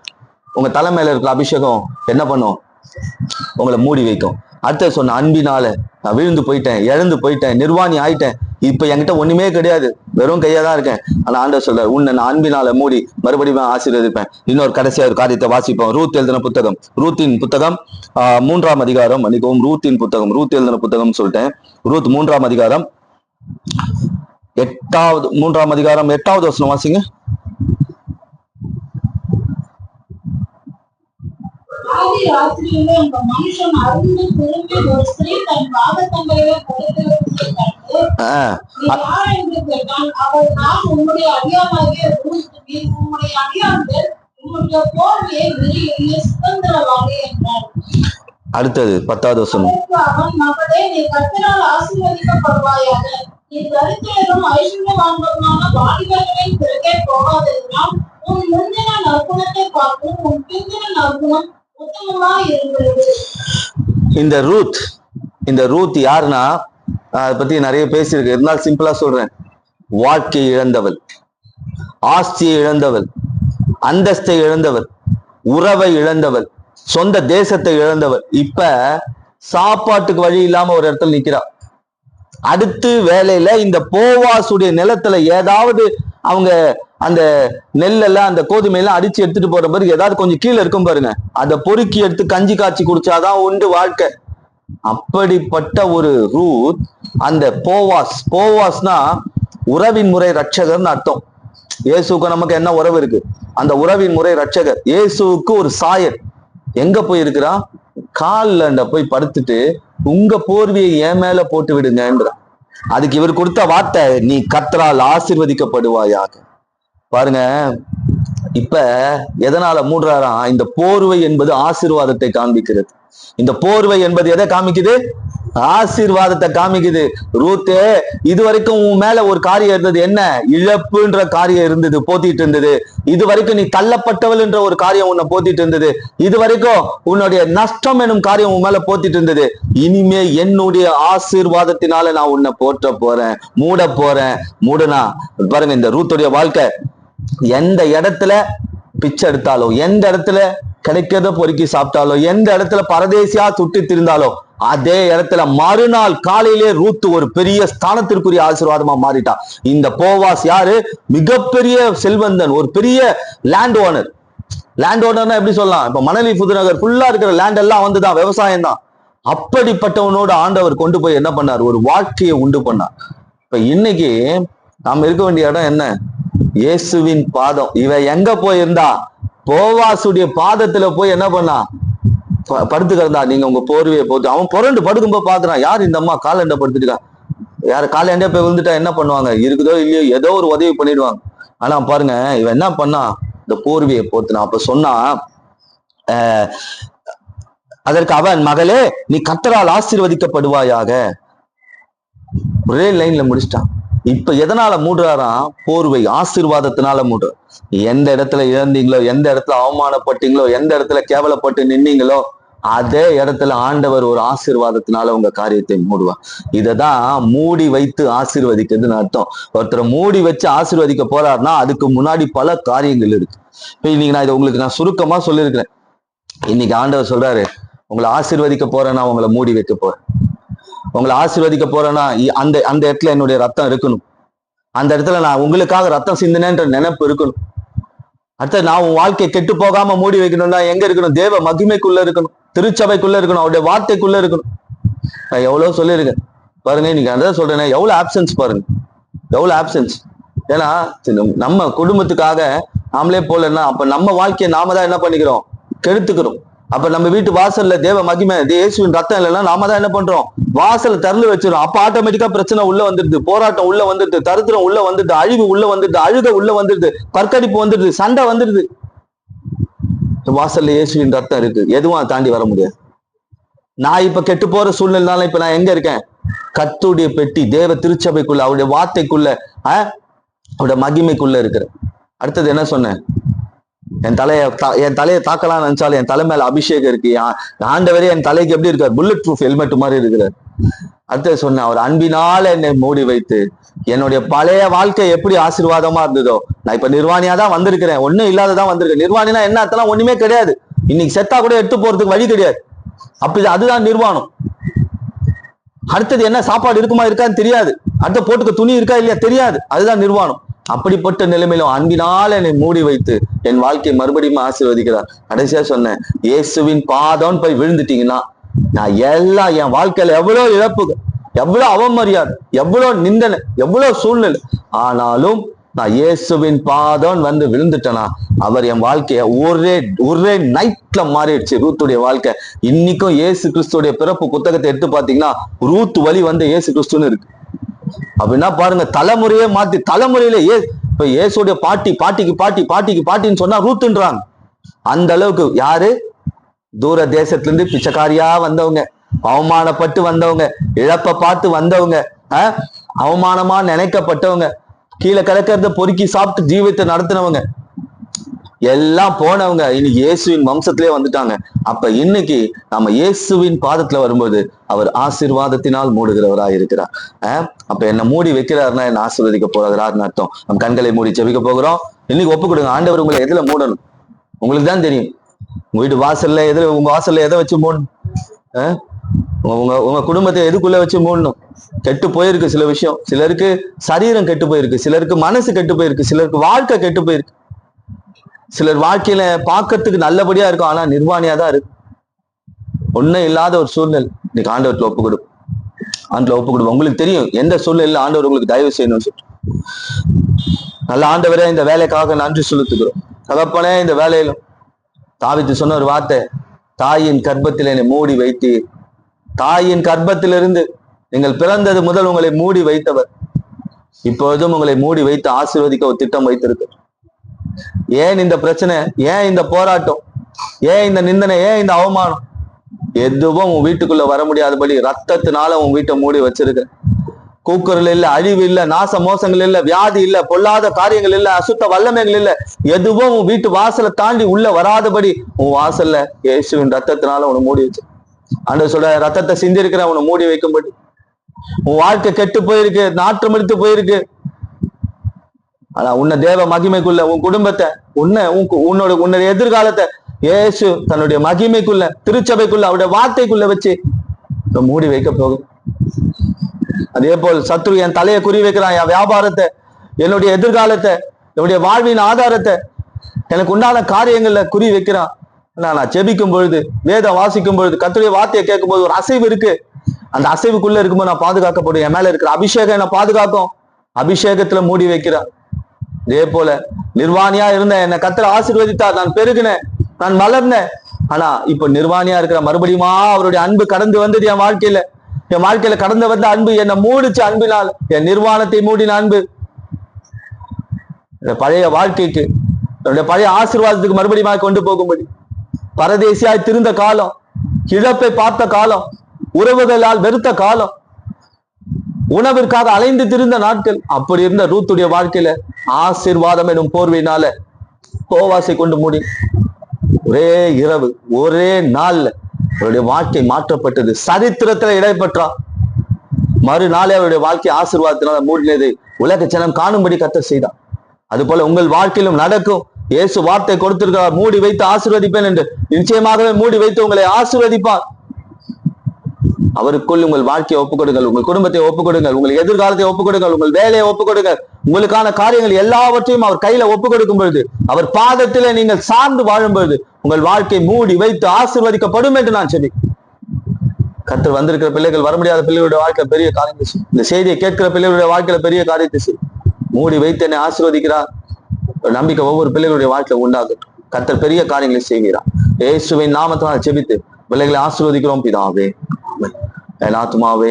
உங்க தலை மேல இருக்கிற அபிஷேகம் என்ன பண்ணும்? உங்களை மூடி வைக்கும். அடுத்த சொன்ன, அன்பினால நான் விழுந்து போயிட்டேன், இழந்து போயிட்டேன், நிர்வாணி ஆயிட்டேன், இப்ப என்கிட்ட ஒண்ணுமே கிடையாது, வெறும் கையா தான் இருக்கேன். ஆனா ஆண்டவர் சொல்ற, உன்னை நான் அன்பினால மூடி மறுபடியும் ஆசீர்வதிப்பேன். இன்னொரு கடைசியா ஒரு காரியத்தை வாசிப்போம். ரூத் எழுதின புத்தகம், ரூத்தின் புத்தகம் 3ஆம் அதிகாரம், மன்னிக்கவும், ரூத்தின் புத்தகம், ரூத் எழுதின புத்தகம் சொல்லிட்டேன். ரூத் 3ஆம் அதிகாரம் 8வது வசனம் வாசிங்க. ஆதி ராத்திரியிலே அந்த மனுஷன் அருந்து திரும்பி ஒரு ஸ்திரீ தன் பாதத்தங்களையே படுத்திருப்பதை கண்டு, நீ யார் என்று கேட்டான். அவள், நான் உம்முடைய அடியானாகிய ரூத், நீர் உம்முடைய அடியார்கள் உம்முடைய போர்வையை விரியிலே சுதந்திரவாளி என்றார். அடுத்தது 10வது வசனம். அவன், மகளே, நீ கர்த்தரால் ஆசீர்வதிக்கப்படுவாயாக. நீ தரித்திரரும் ஐஸ்வர்யவான்களுமான வாலிபர்களின் பிறகே போகாதென்றால் உன் முந்தின நற்குணத்தை பார்க்கும் உன் பிந்தின நற்குணம் உத்தமமாய் இருக்கிறது. இந்த ரூத் யாருன்னா, அதை பத்தி நிறைய பேசியிருக்கு, இருந்தாலும் சிம்பிளா சொல்றேன். வாழ்க்கையை இழந்தவள், ஆஸ்தியை இழந்தவள், அந்தஸ்தை இழந்தவள், உறவை இழந்தவள், சொந்த தேசத்தை இழந்தவள். இப்ப சாப்பாட்டுக்கு வழி இல்லாம ஒரு இடத்துல நிக்கிறா. அடுத்து வேலையில இந்த போவாசுடைய நிலத்துல ஏதாவது அவங்க அந்த நெல்லெல்லாம் அந்த கோதுமையெல்லாம் அடிச்சு எடுத்துட்டு போற பிறகு ஏதாவது கொஞ்சம் கீழே இருக்கும் பாருங்க, அதை பொறுக்கி எடுத்து கஞ்சி காய்ச்சி குடிச்சாதான் உண்டு வாழ்க்கை. அப்படிப்பட்ட ஒரு ரூத் அந்த போவாஸ்னா உறவின் முறை ரட்சகர்னு அர்த்தம். இயேசுக்கு நமக்கு என்ன உறவு இருக்கு? அந்த உறவின் முறை ரட்சகர். இயேசுக்கு ஒரு சாயர் எங்க போய் இருக்கிறா? கால்ல போய் படுத்துட்டு, உங்க போர்வையை என் மேல போட்டு விடுங்கன்ற. அதுக்கு இவர் கொடுத்த வார்த்தை, நீ கர்த்தரால் ஆசீர்வதிக்கப்படுவாயாக. பாருங்க, இப்ப எதனால மூடுறாராம்? இந்த போர்வை என்பது ஆசீர்வாதத்தை காண்பிக்கிறது. இந்த போர்வை என்பது எதை காமிக்குது? ஆசீர்வாதத்தை காமிக்குது. ரூத்தே, இதுவரைக்கும் உன் மேல ஒரு காரியம் இருந்தது. என்ன? இழப்புன்ற காரியம் இருந்தது, போத்திட்டு இருந்தது. இது வரைக்கும் நீ தள்ளப்பட்டவள் என்ற ஒரு காரியம் உன்னை போத்திட்டு இருந்தது. இது வரைக்கும் உன்னுடைய நஷ்டம் எனும் காரியம் உன் மேல போத்திட்டு இருந்தது. இனிமே என்னுடைய ஆசீர்வாதத்தினால நான் உன்னை போற்ற போறேன், மூட போறேன். மூடனா பாருங்க, இந்த ரூத்துடைய வாழ்க்கை எந்த இடத்துல பிச்சை எடுத்தாலோ, எந்த இடத்துல கிடைக்கிறத பொறுக்கி சாப்பிட்டாலோ, எந்த இடத்துல பரதேசியா சுட்டி திரிந்தாலோ, அதே இடத்துல மறுநாள் காலையிலே ரூத் ஒரு பெரிய ஸ்தானத்திற்குரிய ஆசீர்வாதமா மாறிட்டா. இந்த போவாஸ் யாரு? மிகப்பெரிய செல்வந்தன், ஒரு பெரிய லேண்ட் ஓனர். லேண்ட் ஓனர்னா எப்படி சொல்லலாம்? இப்ப மணலி புதுநகர் ஃபுல்லா இருக்கிற லேண்ட் எல்லாம் வந்துதான், விவசாயம் தான். அப்படிப்பட்டவனோட ஆண்டவர் கொண்டு போய் என்ன பண்ணார்? ஒரு வாழ்க்கையை உண்டு பண்ணார். இப்ப இன்னைக்கு நாம் இருக்க வேண்டிய இடம் என்ன? இயேசுவின் பாதம். இவ எங்க போயிருந்தா? போவாசுடைய பாதத்துல போய் என்ன பண்ணா? படுத்துக்கிறதா. நீங்க உங்க போர்வையை போட்டு, அவன் புரண்டு படுக்கும்போது பாக்குறான், யார் இந்த அம்மா காலண்ட படுத்துட்டான், யாரு காலண்டே போய் விழுந்துட்டா என்ன பண்ணுவாங்க? இருக்குதோ இல்லையோ ஏதோ ஒரு உதவி பண்ணிடுவாங்க. ஆனா பாருங்க, இவன் என்ன பண்ணா? இந்த போர்வையை போத்துனா. அப்ப சொன்னா, அதற்கு அவன், மகளே, நீ கர்த்தரால் ஆசீர்வதிக்கப்படுவாயாக. ஒரே லைன்ல முடிச்சிட்டான். இப்ப எதனால மூடுறாராம்? போர்வை ஆசீர்வாதத்தினால மூடுற. எந்த இடத்துல இழந்தீங்களோ, எந்த இடத்துல அவமானப்பட்டீங்களோ, எந்த இடத்துல கேவலப்பட்டு நின்னீங்களோ, அதே இடத்துல ஆண்டவர் ஒரு ஆசீர்வாதத்தினால உங்க காரியத்தை மூடுவார். இததான் மூடி வைத்து ஆசீர்வதிக்கிறதுன்னு அர்த்தம். ஒருத்தரை மூடி வச்சு ஆசீர்வதிக்க போறாருன்னா அதுக்கு முன்னாடி பல காரியங்கள் இருக்கு. இப்ப இன்னைக்கு நான் இதை உங்களுக்கு நான் சுருக்கமா சொல்லியிருக்கிறேன். இன்னைக்கு ஆண்டவர் சொல்றாரு, உங்களை ஆசீர்வதிக்க போறேன்னா உங்களை மூடி வைக்க போறேன். உங்களை ஆசீர்வதிக்க போறேன்னா அந்த அந்த இடத்துல என்னுடைய ரத்தம் இருக்கணும். அந்த இடத்துல நான் உங்களுக்காக ரத்தம் சிந்தினேன்ற நினைப்பு இருக்கணும். அடுத்த நான் உன் வாழ்க்கையை கெட்டு போகாம மூடி வைக்கணும்னா எங்க இருக்கணும்? தேவ மகிமைக்குள்ள இருக்கணும், திருச்சபைக்குள்ள இருக்கணும், அவருடைய வார்த்தைக்குள்ள இருக்கணும். நான் எவ்வளவு சொல்லியிருக்கேன் பாருங்க. இன்னைக்கு அதான் சொல்றேன், எவ்வளவு ஆப்சன்ஸ் பாருங்க, எவ்வளவு ஆப்சன்ஸ். ஏன்னா நம்ம குடும்பத்துக்காக நாமளே போலன்னா அப்ப நம்ம வாழ்க்கையை நாம தான் என்ன பண்ணிக்கிறோம்? கெடுத்துக்கிறோம். அப்ப நம்ம வீட்டு வாசல்ல தேவ மகிமை, இயேசுவின் ரத்தம் இல்லைன்னா நாம தான் என்ன பண்றோம்? வாசல திறந்து வச்சிடும். அப்ப ஆட்டோமேட்டிக்கா பிரச்சனை உள்ள வந்துடுது, போராட்டம் உள்ள வந்துடுது, தரித்திரம் உள்ள வந்துடுது, அழிவு உள்ள வந்துடுது, அழுக உள்ள வந்துடுது, கற்கடிப்பு வந்துடுது, சண்டை வந்துடுது. வாசல்ல இயேசுவின் ரத்தம் இருக்கு, எதுவும் தாண்டி வர முடியாது. நான் இப்ப கெட்டு போற சூழ்நிலைனால இப்ப நான் எங்க இருக்கேன்? கர்த்தருடைய பெட்டி, தேவ திருச்சபைக்குள்ள, அவருடைய வார்த்தைக்குள்ள, அவருடைய மகிமைக்குள்ள இருக்கிறேன். அடுத்தது என்ன சொன்னேன்? என் தலையை தாக்கலாம்னு நினைச்சாலும் என் தலை மேல அபிஷேகம் இருக்கு. ஆண்டவரே என் தலைக்கு எப்படி இருக்காரு? புல்லட் ப்ரூஃப் ஹெல்மெட் மாதிரி இருக்கிறார். அடுத்து சொன்ன அவர் அன்பினால என்னை மூடி வைத்து என்னுடைய பழைய வாழ்க்கை எப்படி ஆசீர்வாதமா இருந்ததோ, நான் இப்ப நிர்வாணியா தான் வந்திருக்கிறேன், ஒண்ணும் இல்லாததான் வந்திருக்கேன். நிர்வாணினா என்ன அர்த்தம்? ஒண்ணுமே கிடையாது, இன்னைக்கு செத்தா கூட எடுத்து போறதுக்கு வழி கிடையாது. அப்படி அதுதான் நிர்வாணம். அடுத்தது என்ன சாப்பாடு இருக்குமா இருக்கான்னு தெரியாது, அடுத்த போட்டுக்க துணி இருக்கா இல்லையா தெரியாது, அதுதான் நிர்வாணம். அப்படிப்பட்ட நிலைமையிலும் அன்பினால் என்னை மூடி வைத்து என் வாழ்க்கையை மறுபடியும் ஆசீர்வதிக்கிறார். கடைசியா சொன்னேன், இயேசுவின் பாதம் போய் விழுந்துட்டீங்கன்னா நான் எல்லாம் என் வாழ்க்கையில எவ்வளவு இழப்புகள், எவ்வளவு அவமரியாதை, எவ்வளவு நிந்தனை, எவ்வளவு சூழ்நிலை, ஆனாலும் நான் இயேசுவின் பாதம் வந்து விழுந்துட்டேனா அவர் என் வாழ்க்கைய ஒரே நைட்ல மாறிடுச்சு. ரூத்துடைய வாழ்க்கை இன்னைக்கும் இயேசு கிறிஸ்துடைய பிறப்பு புத்தகத்தை எடுத்து பாத்தீங்கன்னா ரூத் வழி வந்து இயேசு கிறிஸ்துன்னு இருக்கு. அப்படின்னா பாருங்க, தலைமுறையே மாத்தி தலைமுறையில இப்ப இயேசுடைய பாட்டிக்கு பாட்டின்னு சொன்னா ரூத்துன்றாங்க. அந்த அளவுக்கு யாரு? தூர தேசத்துல இருந்து பிச்சைக்காரியா வந்தவங்க, அவமானப்பட்டு வந்தவங்க, இழப்ப பார்த்து வந்தவங்க, அவமானமா நினைக்கப்பட்டவங்க, கீழே கிடக்கிறத பொறுக்கி சாப்பிட்டு ஜீவித்தை நடத்தினவங்க எல்லாம் போனவங்க இன்னைக்கு இயேசுவின் வம்சத்திலே வந்துட்டாங்க. அப்ப இன்னைக்கு நம்ம இயேசுவின் பாதத்துல வரும்போது அவர் ஆசீர்வாதத்தினால் மூடுகிறவராய் இருக்கிறார். அப்ப என்ன மூடி வைக்கிறாருன்னா என்ன ஆசீர்வதிக்க போறாருன்னு அர்த்தம். நம்ம கண்களை மூடி ஜெபிக்க போகிறோம். இன்னைக்கு ஒப்பு கொடுங்க, ஆண்டவர் உங்களை எதுல மூடணும் உங்களுக்கு தான் தெரியும். உங்க வீட்டு வாசல்ல உங்க வாசல்ல எதை வச்சு மூடணும்? உங்க குடும்பத்தை எதுக்குள்ள வச்சு மூடணும்? கெட்டு போயிருக்கு சில விஷயம். சிலருக்கு சரீரம் கெட்டு போயிருக்கு, சிலருக்கு மனசு கெட்டு போயிருக்கு, சிலருக்கு வாழ்க்கை கெட்டு போயிருக்கு. சிலர் வாழ்க்கையில பார்க்கறதுக்கு நல்லபடியா இருக்கும், ஆனா நிர்வாணியா தான் இருக்கு. ஒன்னும் இல்லாத ஒரு சூழ்நிலை. இன்னைக்கு ஆண்டவர்ல ஒப்பு கொடுக்கும், ஆண்டவர்ல ஒப்பு கொடுக்கும். உங்களுக்கு தெரியும் எந்த சூழ்நிலையில ஆண்டவர் உங்களுக்கு தயவு செய்யணும்னு சொல்லிட்டு. நல்ல ஆண்டவரே, இந்த வேலைக்காக நன்றி செலுத்துகிறோம். தகப்பனே, இந்த வேலையிலும் தாவீது சொன்ன ஒரு வார்த்தை, தாயின் கர்ப்பத்தில் என்னை மூடி வைத்து, தாயின் கர்ப்பத்திலிருந்து நீங்கள் பிறந்தது முதல் உங்களை மூடி வைத்தவர் இப்பொழுதும் உங்களை மூடி வைத்து ஆசீர்வதிக்க ஒரு திட்டம் வைத்திருக்கு. ஏன் இந்த பிரச்சனை? ஏன் இந்த போராட்டம்? ஏன் இந்த நிந்தனை? ஏன் இந்த அவமானம்? எதுவும் உன் வீட்டுக்குள்ள வர முடியாதபடி ரத்தத்தினால உன் வீட்டை மூடி வச்சிருக்க. கூக்குரல் இல்ல, அழிவு இல்ல, நாச மோசங்கள் இல்ல, வியாதி இல்ல, பொல்லாத காரியங்கள் இல்ல, அசுத்த வல்லமைகள் இல்ல, எதுவும் உன் வீட்டு வாசலை தாண்டி உள்ள வராதபடி உன் வாசல்ல இயேசுவின் ரத்தத்தினால உன்னை மூடி வச்சு. ஆண்டவர் சொல்ற, ரத்தத்தை சிந்திருக்கிற உன்னை மூடி வைக்கும்படி. உன் வாழ்க்கை கெட்டு போயிருக்கு, நாற்றம் எடுத்து போயிருக்கு, ஆனா உன்னை தேவ மகிமைக்குள்ள, உன் குடும்பத்தை, உன்னுடைய எதிர்காலத்தை இயேசு தன்னுடைய மகிமைக்குள்ள, திருச்சபைக்குள்ள, அவருடைய வார்த்தைக்குள்ள வச்சு மூடி வைக்க போகும். அதே போல் சத்ரு என் தலையை குறி வைக்கிறான், என் வியாபாரத்தை, என்னுடைய எதிர்காலத்தை, என்னுடைய வாழ்வின் ஆதாரத்தை, எனக்கு உண்டான காரியங்கள்ல குறி வைக்கிறான். நான் ஜெபிக்கும் பொழுது, வேதம் வாசிக்கும் பொழுது, கர்த்தருடைய வார்த்தையை கேட்கும் போது ஒரு அசைவு இருக்கு. அந்த அசைவுக்குள்ள இருக்கும்போது நான் பாதுகாக்கப்படும். என் மேல இருக்கிற அபிஷேகம் என்ன பாதுகாக்கும். அபிஷேகத்துல மூடி வைக்கிறான். இதே போல நிர்வாணியா இருந்த என்னை கர்த்தர் ஆசீர்வதித்தார், நான் பெருகினேன், நான் வளர்ந்தேன். ஆனா இப்ப நிர்வாணியா இருக்கிற மறுபடியுமா அவருடைய அன்பு கடந்து வந்தது என் வாழ்க்கையில கடந்து வந்த அன்பு என்னை மூடிச்சு. அன்பினால் என் நிர்வாணத்தை மூடின அன்பு பழைய வாழ்க்கைக்கு, என்னுடைய பழைய ஆசீர்வாதத்துக்கு மறுபடியும் கொண்டு போகும்படி, பரதேசியாய் திருந்த காலம், இழப்பை பார்த்த காலம், உறவுகளால் வெறுத்த காலம், உணவிற்காக அலைந்து திரிந்த நாட்கள், அப்படி இருந்த ரூத்துடைய வாழ்க்கையில ஆசீர்வாதம் எனும் போர்வையினால போவாசை கொண்டு மூடி ஒரே இரவு, ஒரே நாள்ல அவருடைய வாழ்க்கை மாற்றப்பட்டது. சரித்திரத்துல இடைப்பற்றா. மறுநாளே அவருடைய வாழ்க்கை ஆசீர்வாதத்தினால மூடினதை உலக ஜனம் காணும்படி கர்த்தர் செய்தார். அது போல உங்கள் வாழ்க்கையிலும் நடக்கும். இயேசு வார்த்தை கொடுத்திருக்கிறார், மூடி வைத்து ஆசீர்வதிப்பேன் என்று. நிச்சயமாகவே மூடி வைத்து உங்களை ஆசீர்வதிப்பார். அவருக்குள் உங்கள் வாழ்க்கையை ஒப்புக்கொடுங்கள், உங்கள் குடும்பத்தை ஒப்புக்கொடுங்கள், உங்கள் எதிர்காலத்தை ஒப்புக்கொடுங்கள், உங்கள் வேலையை ஒப்புக்கொடுங்கள், உங்களுக்கான காரியங்கள் எல்லாவற்றையும் அவர் கையில ஒப்புக்கொடுக்கும் பொழுது, அவர் பாதத்திலே நீங்கள் சார்ந்து வாழும் பொழுது உங்கள் வாழ்க்கை மூடி வைத்து ஆசீர்வதிக்கப்படும் என்று நான் சொல்லி, கர்த்தர் வந்திருக்கிற பிள்ளைகள், வர முடியாத பிள்ளைகளுடைய வாழ்க்கையில பெரிய காரியத்தை செய்யும். இந்த செய்தியை கேட்கிற பிள்ளைகளுடைய வாழ்க்கையில பெரிய காரியத்தை செய்யும். மூடி வைத்து என்னை ஆசீர்வதிக்கிறார் நம்பிக்கை ஒவ்வொரு பிள்ளைகளுடைய வாழ்க்கையில உண்டாகட்டும். கர்த்தர் பெரிய காரியங்களை செய்கிறார். இயேசுவின் நாமத்தினால் ஜெபித்து பிள்ளைகளை ஆசீர்வதிக்கிறோம் பிதாவே. என் ஆத்துமாவே